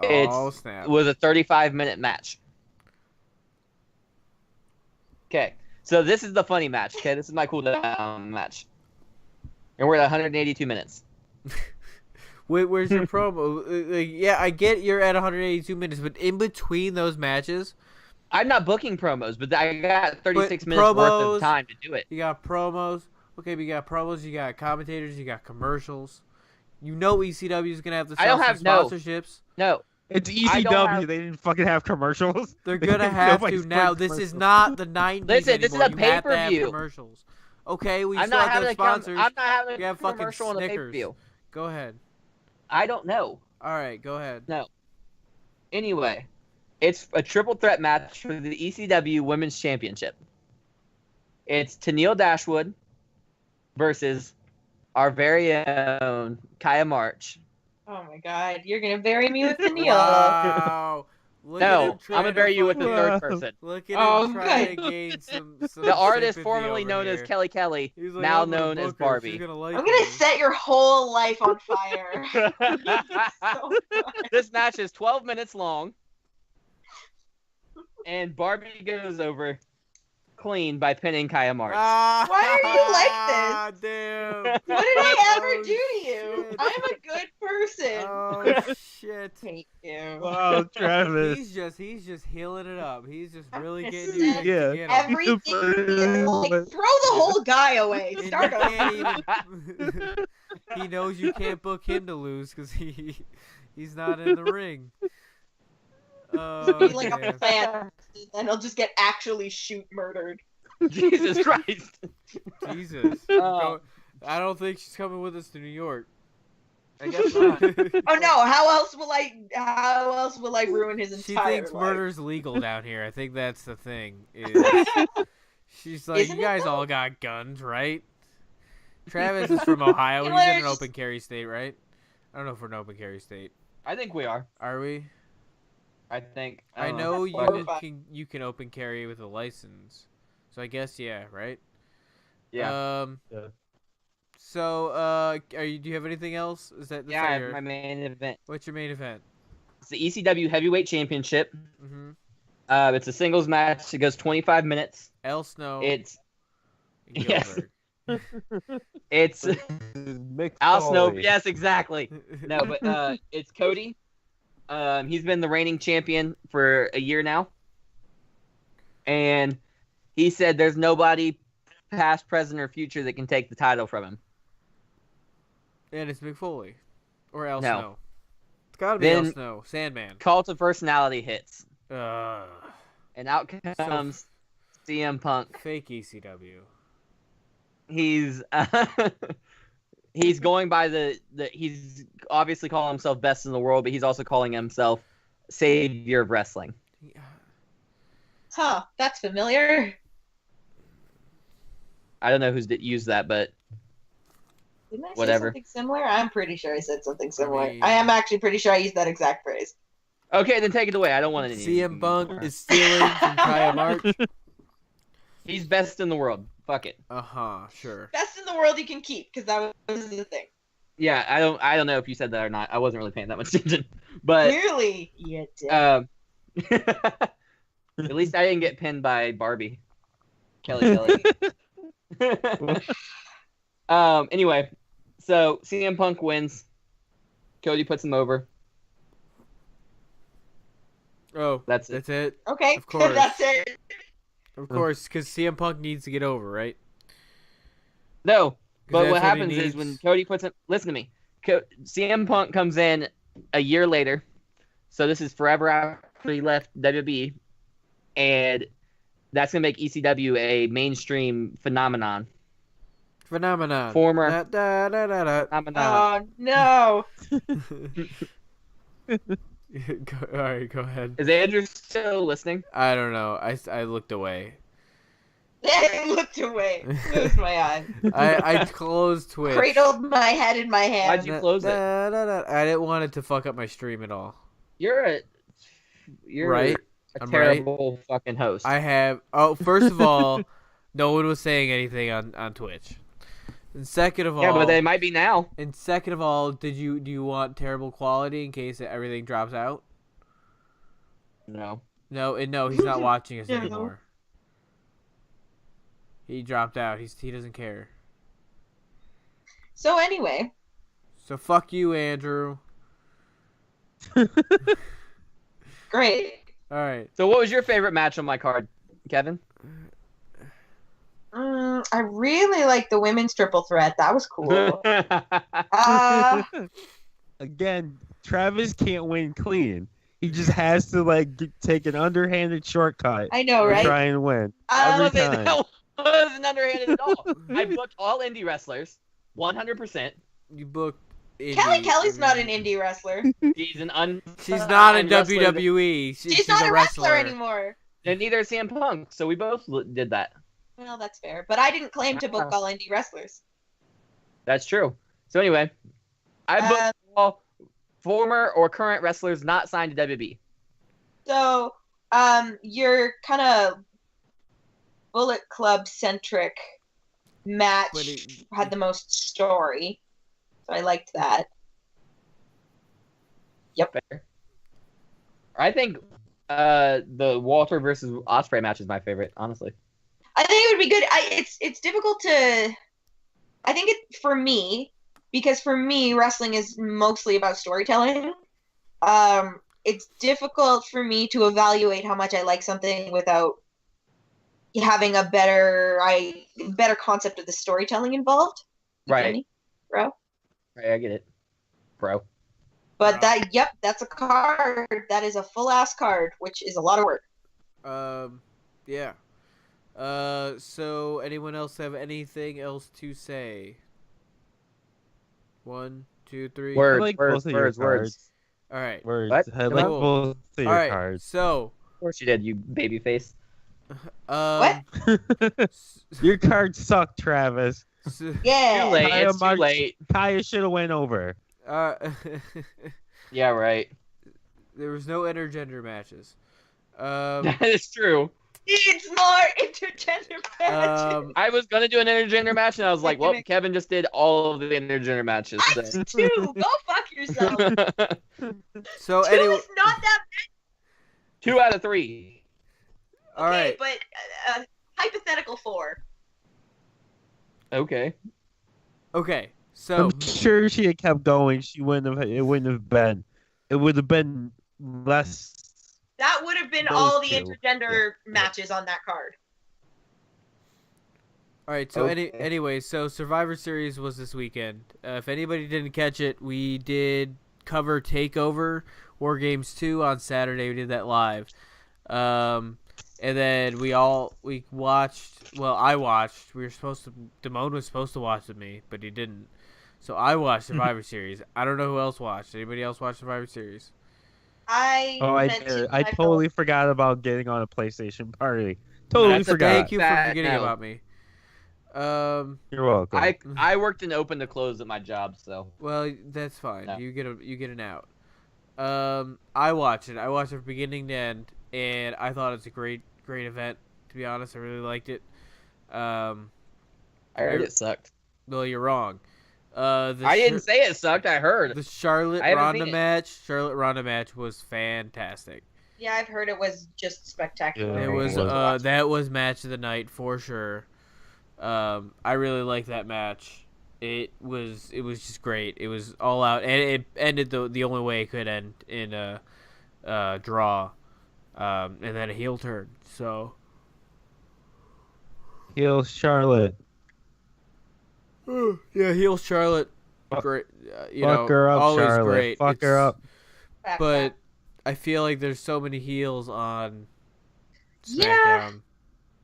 Oh snap. it was a 35-minute match. Okay, so this is the funny match. Okay, this is my cooldown match, and we're at 182 minutes. Where's your promo? Yeah, I get you're at 182 minutes, but in between those matches, I'm not booking promos, but I got 36 But minutes worth promos- of time to do it. you got promos. Okay, but you got promos, you got commentators, you got commercials. You know ECW is gonna have to I sell don't some have no. sponsorships. No, It's I don't ECW. have- They didn't fucking have commercials. They're gonna have Nobody's to now. putting This is commercials. not the 90s Listen, this is anymore. a You have to have pay-per-view. commercials. Okay, we I'm still not have having the sponsors. I'm not having You a have fucking commercial on the Snickers. pay-per-view. Go ahead. I don't know. All right, go ahead. Anyway, it's a triple threat match for the ECW Women's Championship. It's Tennille Dashwood versus our very own Kaya March. Oh my god, you're gonna bury me with Tennille. Wow. Look at him No, I'm trying gonna bury you with the fucking- third person. Look at Oh, him trying to okay. gain some The artist sympathy formerly over known as here. Kelly Kelly, He's like, now I'm gonna known as book her. Barbie. She's gonna like I'm gonna me. set your whole life on fire. So fun. This match is 12 minutes long, and Barbie goes over clean by pinning Kaya March. Why are you like this? Damn. What did I ever Oh, do to you? shit. I'm a good person. Oh shit. Hate you. Wow, Travis. He's just healing it up. He's just really This getting is you ready Yeah. to get him. Everything, like, throw the whole guy away. And Start you over. can't even. He knows you can't book him to lose because he's not in the ring. Just be like a man. fan, and he'll just get actually murdered. Jesus Christ. Jesus. Oh. I don't think she's coming with us to New York. I guess not. Oh no! How else will I ruin his She entire thinks life? murder's legal down here. I think that's the thing. She's like, Isn't you it, guys though? all got guns, right? Travis is from Ohio. He's in an Just- open carry state, right? I don't know if we're an open carry state. I think we are. Are we? I think. I don't know That's you horrifying. can open carry with a license. So I guess yeah, right? Yeah. Yeah. So do you have anything else? Is that Yeah, I have your, my main event. what's your main event? It's the ECW Heavyweight Championship. Mm-hmm. It's a singles match. It goes 25 minutes. El Snow. It's and yes. Gilbert. it's Mick Al Snow. Foley. Yes, exactly. No, but it's Cody. He's been the reigning champion for a year now, and he said there's nobody past, present, or future that can take the title from him. And it's Mick Foley. Or El No. Snow. It's gotta be El Then- Snow. Sandman. Cult of Personality hits, Uh, and out comes CM Punk. fake ECW. He's he's going by the he's obviously calling himself best in the world, but he's also calling himself savior of wrestling. Huh? That's familiar. I don't know who's used that, but Didn't I say Whatever. something similar? I'm pretty sure I said something similar. mean- I am actually pretty sure I used that exact phrase. okay, then take it away. I don't want any. CM Punk is stealing from Kaya March. He's best in the world. Fuck it. Sure. Best in the world you can keep, because that was the thing. Yeah, I don't know if you said that or not. I wasn't really paying that much attention, but Clearly, you did. at least I didn't get pinned by Barbie. Kelly. Anyway, so CM Punk wins. Cody puts him over. Oh, That's it. that's it. Okay, of course. that's it. Of course, because CM Punk needs to get over, right? No, 'Cause but that's what he happens is needs. when Cody puts him. Listen to me. CM Punk comes in a year later, so this is forever after he left WWE, and that's gonna make ECW a mainstream phenomenon. Phenomenon. Former Da, da, da, da, da. phenomenon. Oh no! All right, go ahead. Is Andrew still listening? I don't know. I looked away. I looked away, closed my eyes, I closed Twitch. cradled my head in my hand. Why'd you close it? Da, da, da. I didn't want it to fuck up my stream at all. You're Right? a I'm terrible fucking host. I have. Oh, first of all, no one was saying anything on Twitch. And second of all, yeah, but they might be now. And second of all, do you want terrible quality in case everything drops out? No. No, he's not watching us No. anymore. He dropped out. He doesn't care. So anyway, So fuck you, Andrew. great. All right. So what was your favorite match on my card, Kevin? I really like the women's triple threat. That was cool. Uh, Again, Travis can't win clean. He just has to take an underhanded shortcut I know, and right? try and win. I Every love it. time. That wasn't underhanded at all. I booked all indie wrestlers, 100%. You booked. Kelly's not an indie wrestler. She's an She's not in wrestler that- WWE. She's not a wrestler anymore. And neither is CM Punk, so we both did that. Well, that's fair. But I didn't claim to book all indie wrestlers. That's true. So anyway, I booked all former or current wrestlers not signed to WWE. So, your kind of Bullet Club centric match But it- had the most story. So I liked that. Fair. I think the Walter versus Ospreay match is my favorite, honestly. I think it would be good. It's difficult to. I think it for me because for me wrestling is mostly about storytelling. it's difficult for me to evaluate how much I like something without having a better concept of the storytelling involved. You Right. get me, bro? Right, I get it, bro. But that's a card. That is a full ass card, which is a lot of work. Yeah. So anyone else have anything else to say? 1, 2, 3. I Words, like words, both of your words, words. cards. All right. Words. What? I like Cool. both of your All right. cards. So, Of course you did, you baby face. What? Your cards suck, Travis. Yeah. Too late. Kaya It's too late. Kaya should have went over. Yeah, right. There was no intergender matches. That is true. Needs more intergender matches. I was gonna do an intergender match, and I was like, "Well, Kevin just did all of the intergender matches." I did too. Go fuck yourself. So Two anyway, is not that 2 out of 3. all okay, right. but hypothetical 4. Okay. Okay. So I'm sure she had kept going. She wouldn't have. It wouldn't have been. It would have been less. That would have been Those all the two. intergender matches on that card. all right. So Okay. anyway, so Survivor Series was this weekend. If anybody didn't catch it, we did cover Takeover War Games 2 on Saturday. We did that live. And then we watched. Well, I watched. Damone was supposed to watch with me, but he didn't. So I watched Survivor Series. I don't know who else watched. Anybody else watch Survivor Series? I meant to, I I totally forgot about getting on a PlayStation party. Totally That's a forgot. Thank you for That- forgetting no. about me. You're welcome. I worked in open to close at my job, so Well, that's fine. No. You get an out. I watched it. I watched it from beginning to end, and I thought it's a great event. To be honest, I really liked it. I heard it sucked. Well, you're wrong. I didn't say it sucked. I heard. The Charlotte I haven't Ronda seen it. match. Charlotte Ronda match was fantastic. Yeah, I've heard it was just spectacular. Yeah, It was well, that was match of the night for sure. I really liked that match. It was just great. It was all out, and it ended the only way it could end in a draw, and then a heel turn. So Heel Charlotte. yeah, heel Charlotte, Fuck- great. Fuck her up, always Charlotte. great. Fuck her up. Back But back. I feel like there's so many heels on SmackDown. Yeah.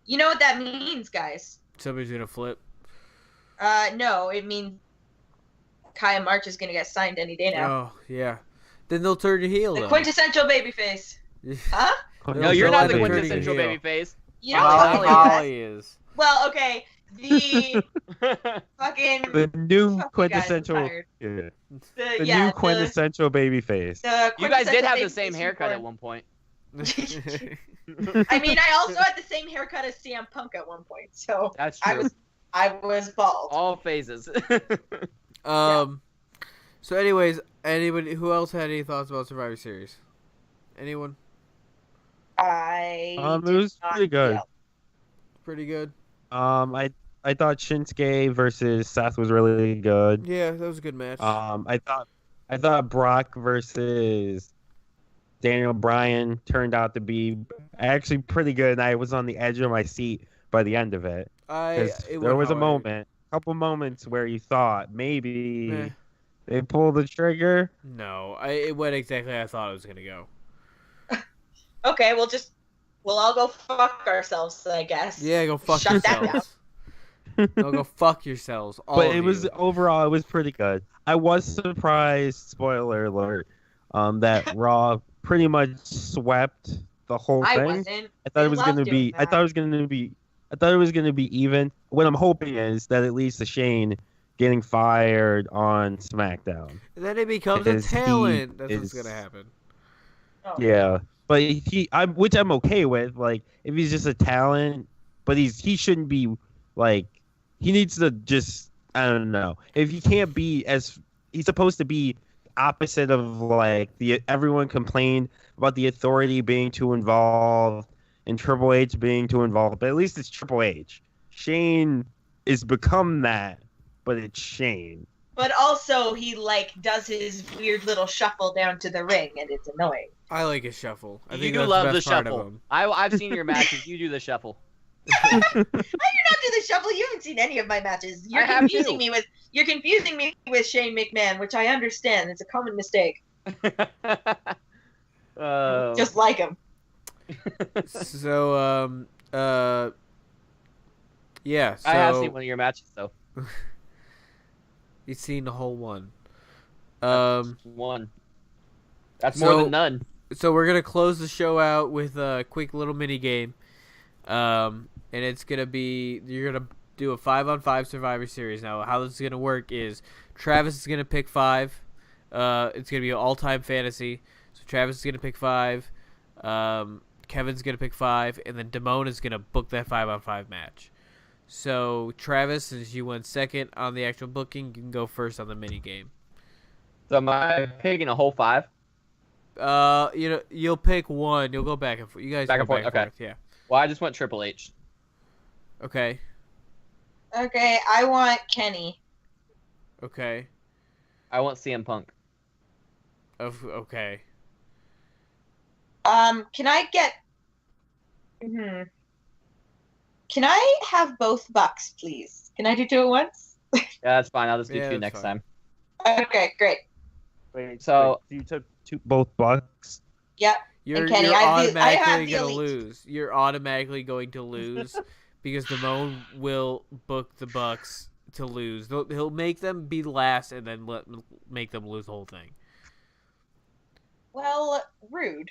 You know what that means, guys? Somebody's gonna flip. No, it means Kaya March is gonna get signed any day now. Oh yeah, then they'll turn to heel. The though. quintessential babyface. Huh? No, you're not the They'll quintessential heel. baby face. You know what I'm Holly, talking about? Holly is. Well, okay. The fucking The new Fuck you guys, I'm quintessential. tired. Yeah. the, The yeah, new quintessential babyface. the You guys did quintessential have the babyface same haircut at unicorn. one point. I mean, I also had the same haircut as CM Punk at one point, so That's I true. was bald. All phases. So, anyways, anybody who else had any thoughts about Survivor Series? Anyone? I It did was not pretty good. feel- Pretty good. I thought Shinsuke versus Seth was really good. Yeah, that was a good match. I thought Brock versus Daniel Bryan turned out to be actually pretty good, and I was on the edge of my seat by the end of it. 'Cause It there was a went hard. couple moments where you thought maybe Eh. they pulled the trigger. No, it went exactly how I thought it was gonna go. Okay, we'll all go fuck ourselves, I guess. Yeah, go fuck Shut that yourselves. No, go fuck yourselves. All But of it was you. overall it was pretty good. I was surprised, spoiler alert, that Raw pretty much swept the whole I thing. wasn't. I thought They it was love gonna doing be. I that. thought it was gonna be even. What I'm hoping is that it leads to Shane getting fired on SmackDown. And then it becomes a Because he talent. That's what's is- gonna happen. Oh. Yeah, but which I'm okay with. Like, if he's just a talent, but he shouldn't be like. He needs to just. I don't know. If he can't be he's supposed to be opposite of like everyone complained about the Authority being too involved and Triple H being too involved, but at least it's Triple H. Shane is become that, but it's Shane. But also he like does his weird little shuffle down to the ring, and it's annoying. I like his shuffle. I You think do that's love the the best part of shuffle. him. I've seen your matches. You do the shuffle. I do not do the shuffle. You haven't seen any of my matches. You're I have confusing too. me with Shane McMahon, which I understand. It's a common mistake. Just like him. So, yeah. So I have seen one of your matches though. you've seen the whole one. One. That's more than none. So we're gonna close the show out with a quick little mini game, and it's gonna be you're gonna do a 5-on-5 Survivor Series. Now, how this is gonna work is Travis is gonna pick 5. It's gonna be an all-time fantasy. So Travis is gonna pick 5. Kevin's gonna pick 5, and then Damone is gonna book that 5-on-5 match. So Travis, since you went second on the actual booking, you can go first on the mini game. So am I picking a whole 5? You'll pick one. You'll go back and forth. You guys Back go and forth, back and okay. forth. Yeah. Well, I just went Triple H. Okay. Okay, I want Kenny. Okay. I want CM Punk. Okay. Can I get? Can I have both Bucks, please? Can I do 2 at once? Yeah, that's fine. I'll just do Yeah, 2 that's next fine. Okay, great. Wait, So- you took both Bucks? Yep. You're Kenny, you're I have the automatically gonna elite. lose. You're automatically going to lose because Damone will book the Bucks to lose. He'll make them be last and then make them lose the whole thing. Well, rude.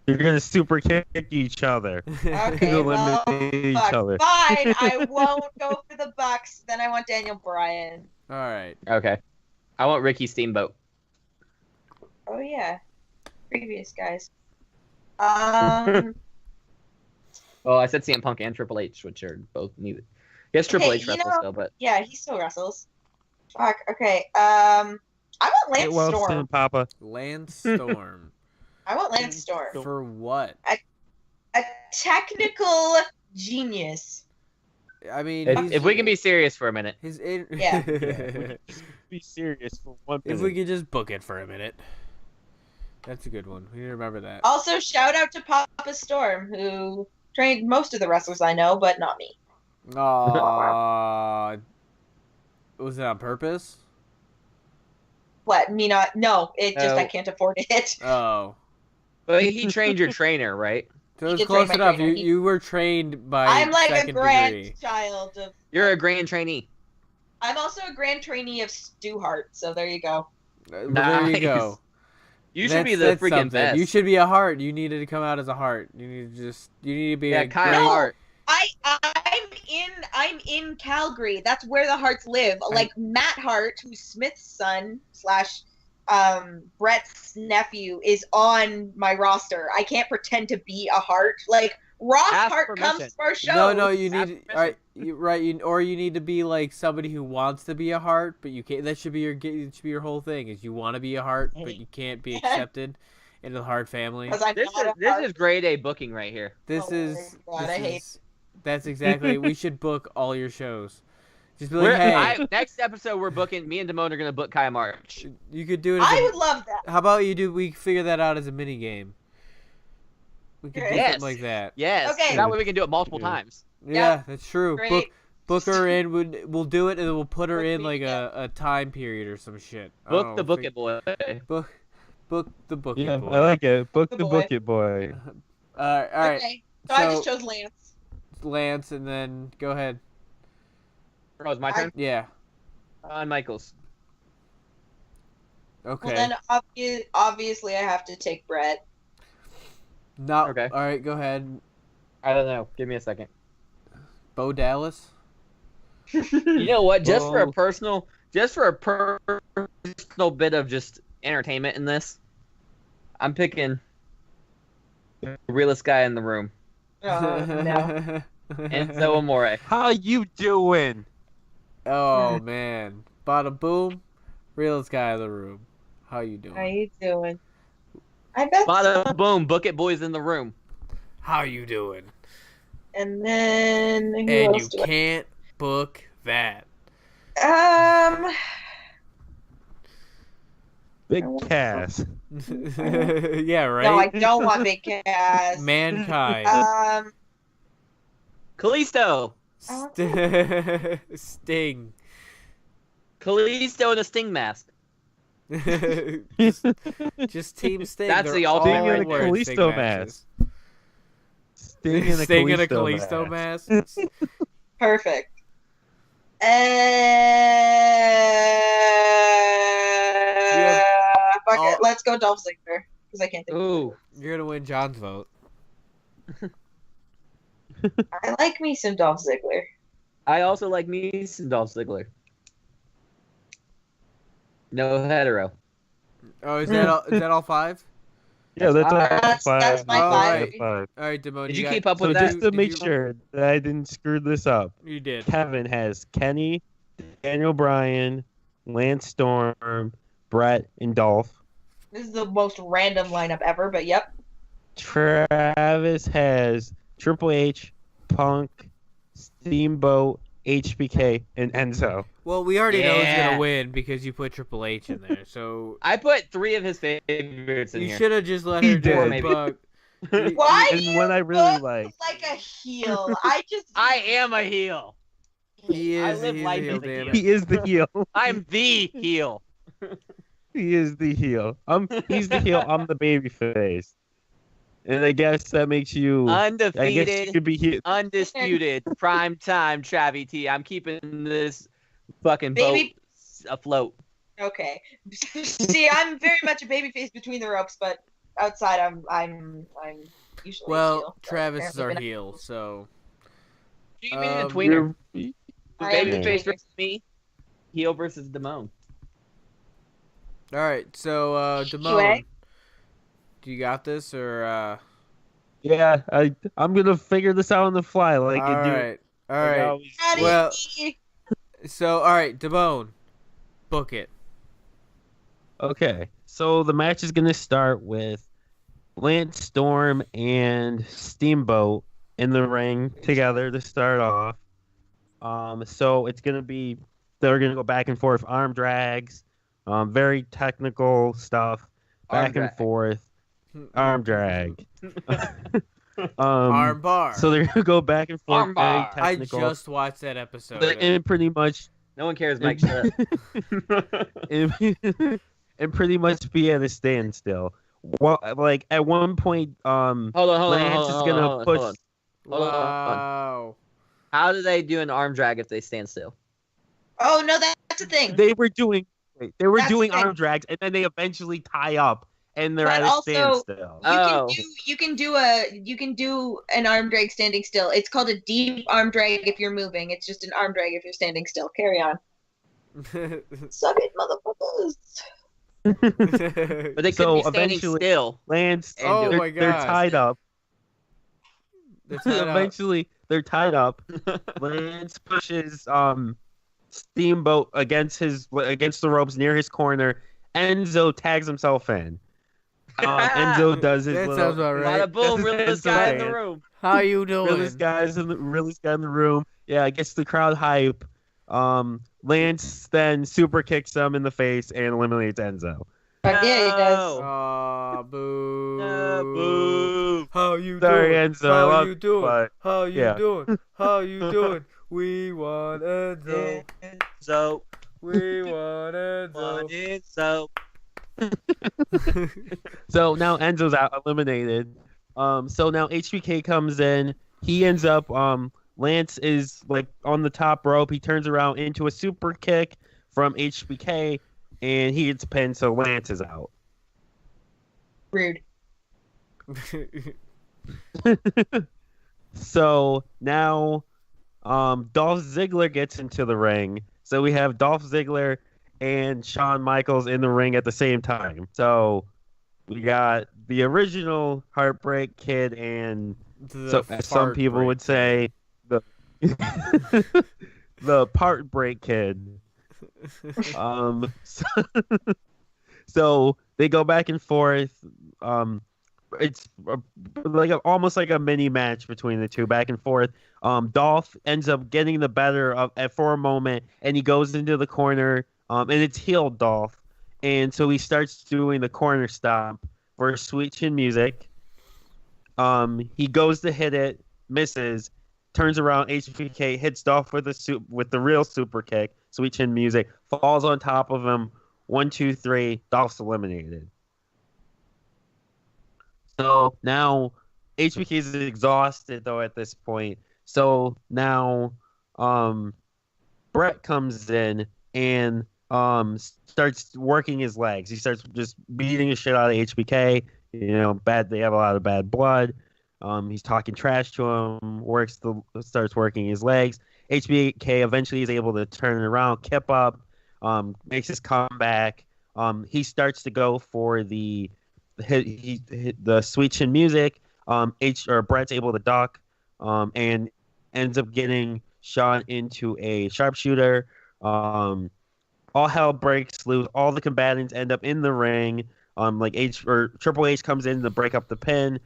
You're gonna super kick each other. Okay, You'll well, eliminate each fuck. other. Fine, I won't go for the Bucks. Then I want Daniel Bryan. All right. Okay. I want Ricky Steamboat. Oh yeah, previous guys. Well, I said CM Punk and Triple H, which are both needed. Yes, Triple Okay, H you wrestles know- still, but Yeah, he still wrestles. Fuck. Okay. I want Lance Get well Storm. soon, Papa. Lance Storm. I want Lance Storm. For what? A technical genius. I mean, if we can be serious for a minute. his Yeah. Be serious for 1 If minute. we could just book it for a minute. That's a good one. We need to remember that. Also, shout out to Papa Storm, who trained most of the wrestlers I know, but not me. Aww. Was it on purpose? What? Me not? No, it just I Oh. can't afford it. Oh. But he trained your trainer, right? So He it's did close train my enough. trainer. You were trained by I'm like a second degree. grandchild of. You're a grand trainee. I'm also a grand trainee of Stu Hart, so there you go. Well, there you Nice. go. You should be That's the freaking something. best. You should be a heart. You needed to come out as a heart. You need to be Yeah, a Kyle great- Hart. I'm in Calgary. That's where the Harts live. Like Matt Hart, who's Smith's son / Brett's nephew, is on my roster. I can't pretend to be a Hart. Like Ross Ask Hart permission. comes for shows. No, you Ask need permission. or you need to be like somebody who wants to be a heart, but you can't. That should be your whole thing. Is you want to be a heart, but you can't be accepted into the Hart family. 'Cause I'm This not a is Hart. grade A booking right here. This Oh is my God, this I hate is- that's exactly. We should book all your shows. Just be like, hey, Next episode, we're booking. Me and Damone are gonna book Kaya March. you could do it. As I a- would love that. How about we figure that out as a mini game? We could do Yes. something like that. Yes. Okay. That way we can do it multiple Yeah. times. Yeah, that's true. Great. Book her in. We'll do it, and then we'll put her Book in me, like yeah. a time period or some shit. I Book don't the know, book it boy. Book the book Yeah, it boy. I like it. Book The the boy. book it, boy. All right. Okay, so I just So- chose Lance. Lance, and then go ahead. Oh, it's my turn. Yeah. Michaels. Okay. Well, then obviously I have to take Brett. Not Okay. All right. Go ahead. I don't know. Give me a second. Bo Dallas. You know what? Just for a Well- personal bit of just entertainment in this, I'm picking the realest guy in the room, Oh, no. Enzo Amore. How you doing? Oh man. Bada boom. Realest guy in the room. How you doing? How you doing? I bet. Bada boom, book it, boys in the room. How you doing? And then who And else you do I- can't book that. Big Cass. Yeah, No, I right. don't want Big Cass. Mankind. Kalisto. Sting. Kalisto in a Sting mask. just, just Team Sting. That's They're the ultimate all right there. wearing Sting Kalisto matches. Sting in a Sting in a Kalisto Kalisto mask. mask. Perfect. Fuck all- it. Let's go Dolph Ziggler because I can't think. Ooh. You're gonna win John's vote. I like me some Dolph Ziggler. I also like me some Dolph Ziggler. No hetero. Oh, is that all? Is that all five? Yeah, that's That's five. my All five. right. Five. All right, Damone. Did you got- keep up with So that? just to Did make you- sure that I didn't screw this up, You did. Kevin has Kenny, Daniel Bryan, Lance Storm, Brett, and Dolph. This is the most random lineup ever, but yep. Travis has Triple H, Punk, Steamboat, HBK, and Enzo. Well, we already know who's Yeah. gonna win because you put Triple H in there. So I put 3 of his favorites in you here. should have just let He her do did. it. Maybe. But Why And you one I really look like. like a heel? I just I am a heel. he I is. live He's life a heel, as a damn heel. it. He is the heel. I'm the heel. He is the heel. He's the heel. I'm the baby face. And I guess that makes you. I guess you Undefeated, could be heel. undisputed, prime time Travie T. I'm keeping this fucking boat Baby- afloat. okay. See, I'm very much a babyface between the ropes, but outside, I'm usually. a Well, heel, so Travis is our apparently heel, so You mean a Um, tweener? I am a Babyface tweener. versus me. Heel versus Damone. all right. So Damone, Anyway. do you got this or? Yeah, I'm gonna figure this out on the fly, like All you do. right. All like I right. always How do do. Well- you- So all right, Damone, book it. Okay, so the match is gonna start with Lance Storm and Steamboat in the ring together to start off. So it's gonna be they're gonna go back and forth, arm drags, very technical stuff, Arm back and drag. forth, arm drag. Arm bar. So they're gonna go back and forth, Arm very bar. I technical, just watched that episode. and pretty much No one cares, Mike. Shut up. and pretty much be at a standstill. Well, like at one point, Hold on, Lance is gonna push. hold on. Hold on. Wow. How do they do an arm drag if they stand still? Oh no, that's a thing. They were doing That's the thing. arm drags, and then they eventually tie up, and they're But at a also- standstill. Oh. You can do an arm drag standing still. It's called a deep arm drag if you're moving. It's just an arm drag if you're standing still. Carry on. Suck it, motherfuckers. But they So could be standing eventually- still. Lance, And Oh do it. my they're God. tied up. They're tied up. Eventually, they're tied up. Lance pushes Steamboat against the ropes near his corner. Enzo tags himself in. Enzo does his That little, sounds about right. Bada boom, This is realest Enzo guy in the dance. room. How you doing? realest guy in the room. Yeah, gets the crowd hype. Lance then super kicks him in the face and eliminates Enzo. Fuck yeah, he does. No. Aw, boo. Boo. How you Sorry, doing? Enzo, I How love you you, doing? but How you yeah. doing? How you doing? We want Enzo. So, We want Enzo. so. So now Enzo's out, eliminated. So now HBK comes in. He ends up. Lance is like on the top rope. He turns around into a super kick from HBK, and he gets pinned. So Lance is out. Rude. So now, Dolph Ziggler gets into the ring. So we have Dolph Ziggler and Shawn Michaels in the ring at the same time. So we got the original Heartbreak Kid and so as some people would say the the Part Break Kid. So, so they go back and forth. It's like almost like a mini match between the two, back and forth. Dolph ends up getting the better of for a moment, and he goes into the corner. And it's heel Dolph, and so he starts doing the corner stomp for Sweet Chin Music. He goes to hit it, misses, turns around. HBK hits Dolph with the real super kick. Sweet Chin Music falls on top of him. 1, 2, 3. Dolph's eliminated. So now HBK is exhausted though at this point. So now Brett comes in and starts working his legs. He starts just beating the shit out of HBK. Bad. They have a lot of bad blood. He's talking trash to him. Starts working his legs. HBK eventually is able to turn it around, kip up, makes his comeback. He starts to go for the Sweet Chin Music. Brett's able to duck, and ends up getting shot into a sharpshooter. All hell breaks loose. All the combatants end up in the ring. Triple H comes in to break up the pin.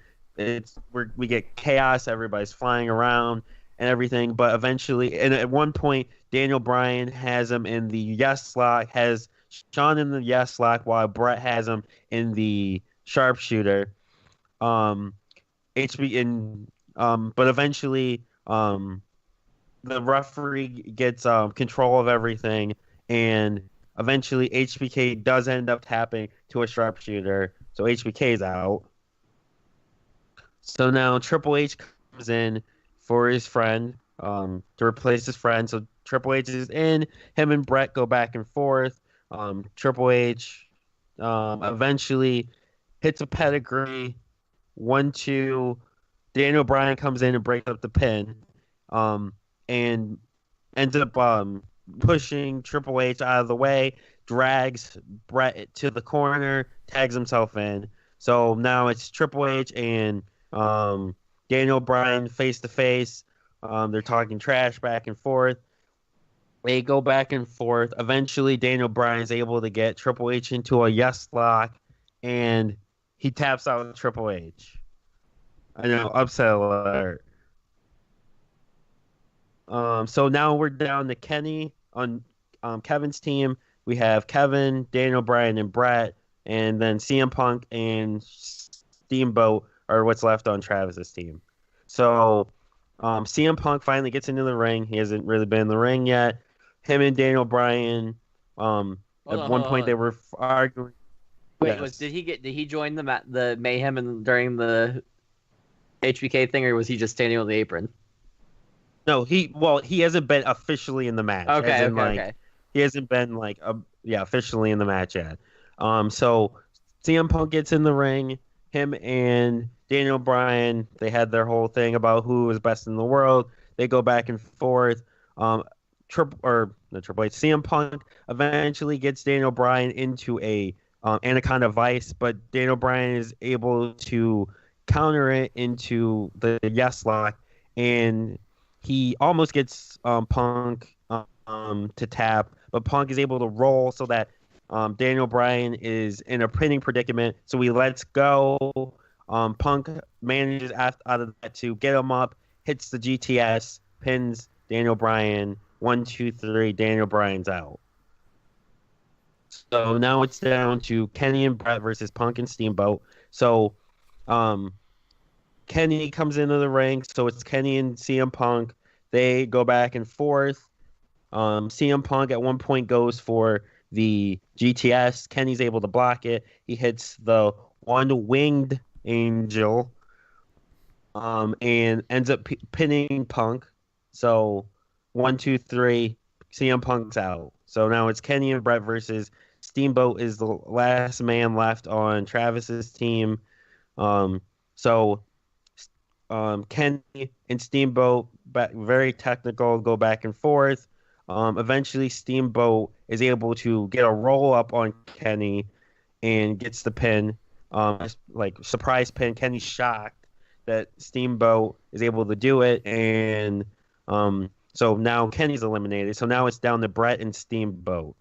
We get chaos. Everybody's flying around and everything. But eventually, and at one point, Daniel Bryan has him in the yes lock, has Shawn in the yes lock, while Brett has him in the sharpshooter. But eventually, the referee gets control of everything, and eventually HBK does end up tapping to a sharpshooter, so HBK's out. So now Triple H comes in for his friend, to replace his friend. So Triple H is in. Him and Brett go back and forth. Triple H eventually hits a pedigree. 1, 2. Daniel Bryan comes in and breaks up the pin, and ends up pushing Triple H out of the way, drags Brett to the corner, tags himself in. So now it's Triple H and Daniel Bryan face to face. They're talking trash back and forth. They go back and forth. Eventually, Daniel Bryan is able to get Triple H into a yes lock, and he taps out Triple H. I know, upset alert. So now we're down to Kenny on Kevin's team. We have Kevin, Daniel Bryan, and Brett, and then CM Punk and Steamboat are what's left on Travis's team. So CM Punk finally gets into the ring. He hasn't really been in the ring yet. Him and Daniel Bryan, at one point they were arguing. Wait, Yes. did he join the mayhem during the HBK thing, or was he just standing on the apron? No, he hasn't been officially in the match. Okay. He hasn't been officially in the match yet. So CM Punk gets in the ring. Him and Daniel Bryan, they had their whole thing about who was best in the world. They go back and forth. Triple H, CM Punk eventually gets Daniel Bryan into a Anaconda Vice, but Daniel Bryan is able to counter it into the yes lock, and he almost gets Punk to tap, but Punk is able to roll so that Daniel Bryan is in a pinning predicament, so he lets go. Punk manages out of that to get him up, hits the GTS, pins Daniel Bryan. 1, 2, 3. Daniel Bryan's out. So now it's down to Kenny and Brett versus Punk and Steamboat. So Kenny comes into the ring, so it's Kenny and CM Punk. They go back and forth. CM Punk at one point goes for the GTS. Kenny's able to block it. He hits the one-winged angel, and ends up pinning Punk. So 1, 2, 3. CM Punk's out. So now it's Kenny and Brett versus Steamboat is the last man left on Travis's team. So Kenny and Steamboat, very technical, go back and forth. Eventually, Steamboat is able to get a roll up on Kenny and gets the pin. Surprise pin. Kenny's shocked that Steamboat is able to do it, and so now Kenny's eliminated. So now it's down to Brett and Steamboat.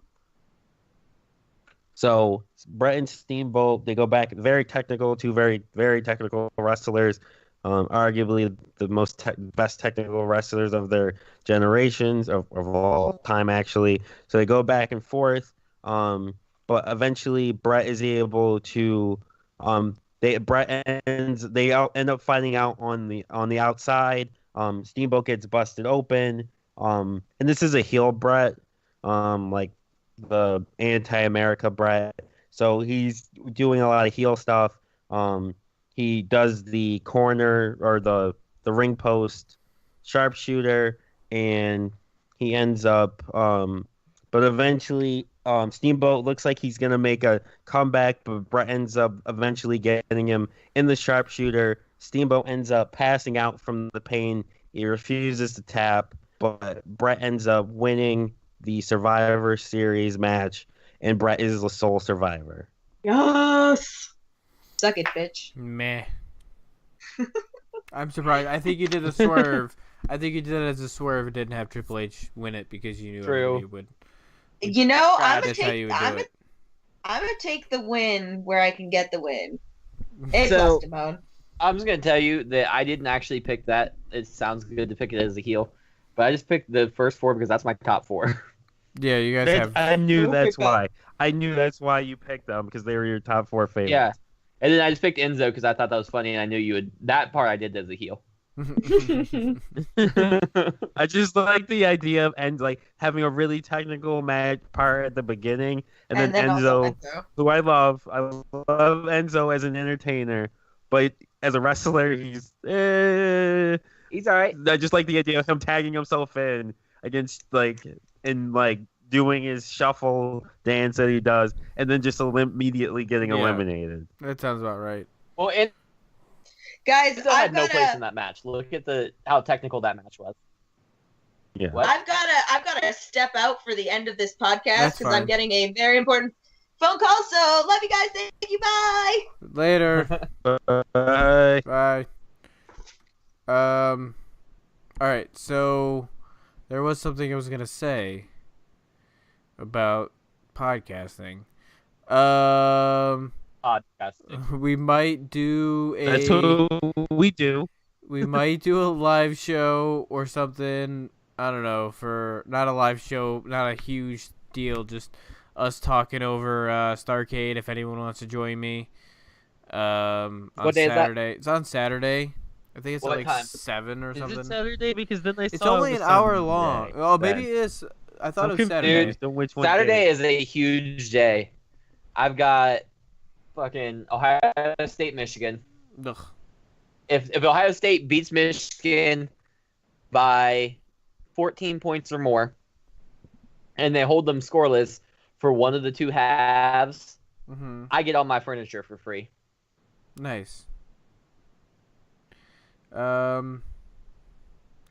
So Brett and Steamboat, they go back, very technical, two very, very technical wrestlers. arguably the best technical wrestlers of their generations of all time, actually. So they go back and forth. But eventually Brett is able to end up finding out on the outside. Steamboat gets busted open. And this is a heel Brett, like the anti-America Brett. So he's doing a lot of heel stuff. He does the corner or the ring post sharpshooter, and he ends up. But eventually, Steamboat looks like he's gonna make a comeback, but Brett ends up eventually getting him in the sharpshooter. Steamboat ends up passing out from the pain. He refuses to tap, but Brett ends up winning the Survivor Series match, and Brett is the sole survivor. Yes. Suck it, bitch. Meh. I'm surprised. I think you did a swerve. I think you did it as a swerve and didn't have Triple H win it because you knew everybody would. You know, I'm That's how you would do it. gonna take the win where I can get the win. It So- Timon. I'm just gonna tell you that I didn't actually pick that. It sounds good to pick it as a heel, but I just picked the first 4 because that's my top 4. Yeah, you guys have. I knew Who that's picked that? why. I knew that's why you picked them, because they were your top 4 favorites. Yeah, and then I just picked Enzo because I thought that was funny, and I knew you would. That part I did as a heel. I just like the idea of having a really technical match part at the beginning, and then also Enzo, who I love Enzo as an entertainer, but as a wrestler, he's He's all right. I just like the idea of him tagging himself in against doing his shuffle dance that he does, and then just immediately getting Yeah. eliminated. That sounds about right. Well, Enzo Guys, had no place in that match. Look at how technical that match was. Yeah. What? I've gotta step out for the end of this podcast That's because I'm fine. getting a very important phone call. So love you guys. Thank you. Bye. Later. Bye. Bye. All right. So there was something I was gonna say about podcasting. Podcasting. We might do That's what we do. we might do a live show or something. I don't know, for not a live show, not a huge deal, just us talking over Starrcade if anyone wants to join me. On What day is that? Saturday. It's on Saturday. I think it's What at like time? 7 or Is something. it Saturday? Because then I It's saw only it an was hour Sunday. long. Oh, maybe it is. I thought it was Saturday. Confused on which one Saturday it is a huge day. I've got fucking Ohio State, Michigan. Ugh. If Ohio State beats Michigan by 14 points or more, and they hold them scoreless for one of the 2 halves, I get all my furniture for free. Nice.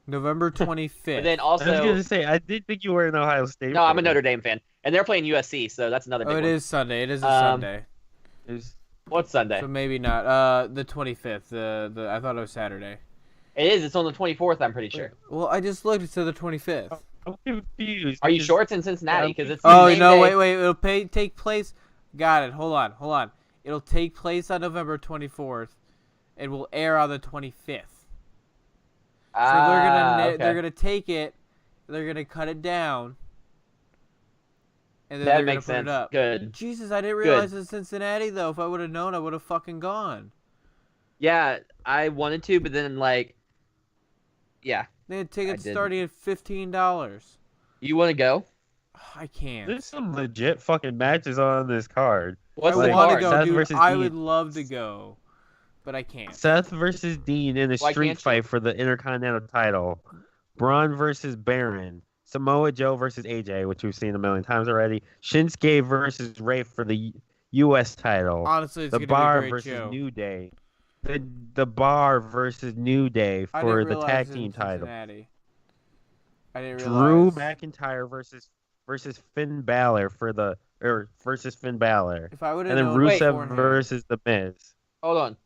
November 25th. But then I was also, gonna say I did think you were an Ohio State. no, I'm a fan. Notre Dame fan, and they're playing USC, so that's another big Oh, it one. is Sunday. It is a Um, Sunday. What's Sunday? So maybe not. The 25th. The I thought it was Saturday. It is. It's on the 24th. I'm pretty sure. Well, I just looked. It said the 25th. I'm confused. Are you because- sure it's in Cincinnati? Because it's the Oh, same no, day. wait. It'll take place. Got it. Hold on. It'll take place on November 24th, and will air on the 25th. So Okay. they're gonna take it, they're gonna cut it down, and then That they're makes gonna put sense. it up. Good. Jesus, I didn't realize it was Cincinnati though. If I would have known, I would have fucking gone. Yeah, I wanted to, but then yeah, They had tickets didn't. starting at $15. you want to go? I can't. There's some legit fucking matches on this card. What's I the want to card? go, Seth dude. versus I Dean. would love to go, but I can't. Seth versus Dean in a Why street can't you? fight for the Intercontinental title. Braun versus Baron. Samoa Joe versus AJ, which we've seen a million times already. Shinsuke versus Ray for the U.S. title. Honestly, it's The gonna Bar be a great versus show. New Day. The Bar versus New Day I for didn't the realize tag it was team title. Cincinnati. I didn't Drew realize. McIntyre versus Finn Balor versus Finn Balor. If I would And have then known Rusev beforehand- versus The Miz. Hold on.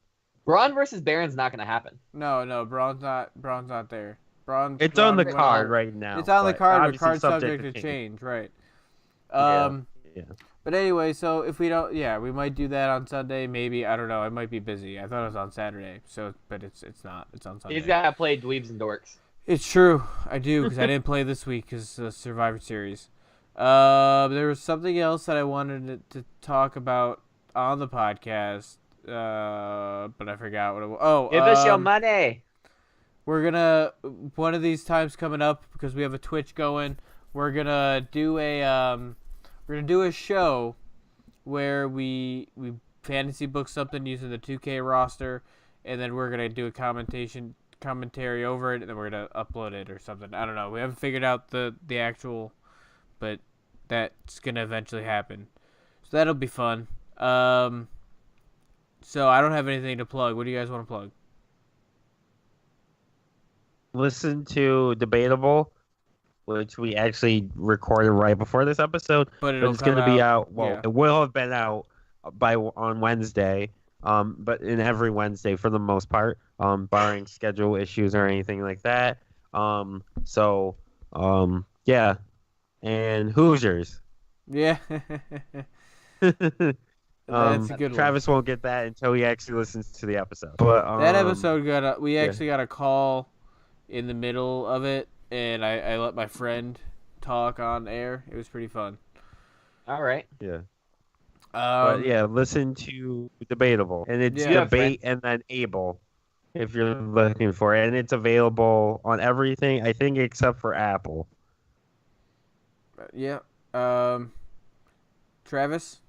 Braun versus Baron's not going to happen. No, Braun's not there. It's on the went card out. right now. It's on the but card, but obviously card's subject to change, right? Yeah. But But anyway, so if we don't, yeah, we might do that on Sunday. Maybe, I don't know. I might be busy. I thought it was on Saturday. So, but it's not. It's on Sunday. He's got to play Dweebs and Dorks. It's true. I do because I didn't play this week because the Survivor Series. There was something else that I wanted to talk about on the podcast, but I forgot what it was. Oh, Give us your money. We're gonna one of these times coming up because we have a Twitch going. We're gonna do a show where we fantasy book something using the 2K roster, and then we're gonna do a commentary over it, and then we're gonna upload it or something. I don't know. We haven't figured out the actual, but that's gonna eventually happen. So that'll be fun. So I don't have anything to plug. What do you guys want to plug? Listen to Debatable, which we actually recorded right before this episode, but it's going to be out. Well, yeah. It will have been out on Wednesday, but in every Wednesday for the most part, barring schedule issues or anything like that. Yeah, and Hoosiers. Yeah. That's a good one. Travis won't get that until he actually listens to the episode. But that episode we actually got a call in the middle of it, and I let my friend talk on air. It was pretty fun. All right. Yeah. But yeah, listen to Debatable, and it's debate and then able, if you're looking for it, and it's available on everything I think except for Apple. Yeah. Travis.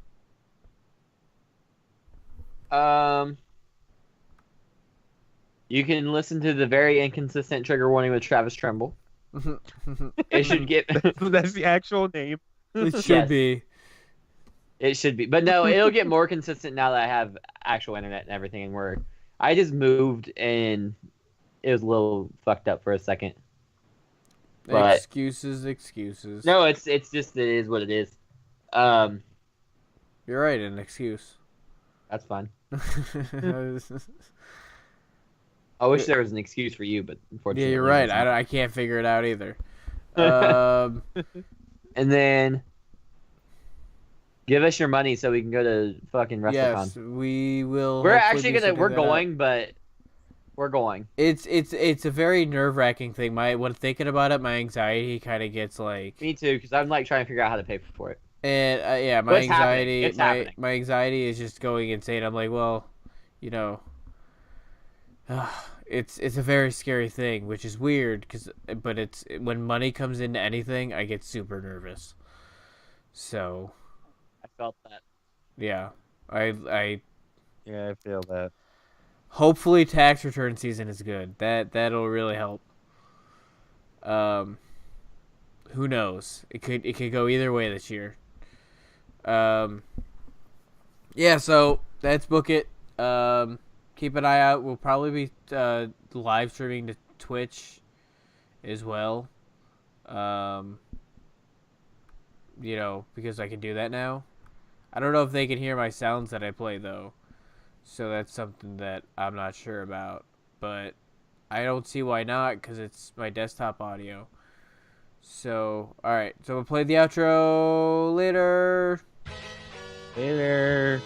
You can listen to the very inconsistent trigger warning with Travis Tremble. It should get. That's the actual name. It should be. It should be, but no, it'll get more consistent now that I have actual internet and everything. And I just moved and it was a little fucked up for a second. But, excuses. No, it's just it is what it is. You're right, an excuse. That's fine. I wish there was an excuse for you, but unfortunately, yeah, you're right. I can't figure it out either. And then give us your money so we can go to fucking WrestleCon. Yes, we will. We're actually gonna. We're going, but we're going. It's a very nerve-wracking thing. When thinking about it, my anxiety kind of gets like. Me too, because I'm like trying to figure out how to pay for it. And yeah, my anxiety. It's happening. My anxiety is just going insane. I'm like, well, you know. It's a very scary thing, which is weird but it's when money comes into anything, I get super nervous. So, I felt that. Yeah, I feel that. Hopefully, tax return season is good. That'll really help. Who knows? It could go either way this year. Yeah. So that's book it. Keep an eye out. We'll probably be live streaming to Twitch as well. Because I can do that now. I don't know if they can hear my sounds that I play, though. So that's something that I'm not sure about. But I don't see why not, because it's my desktop audio. So, alright. So we'll play the outro later. Later.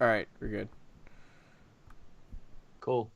Alright, we're good. Cool.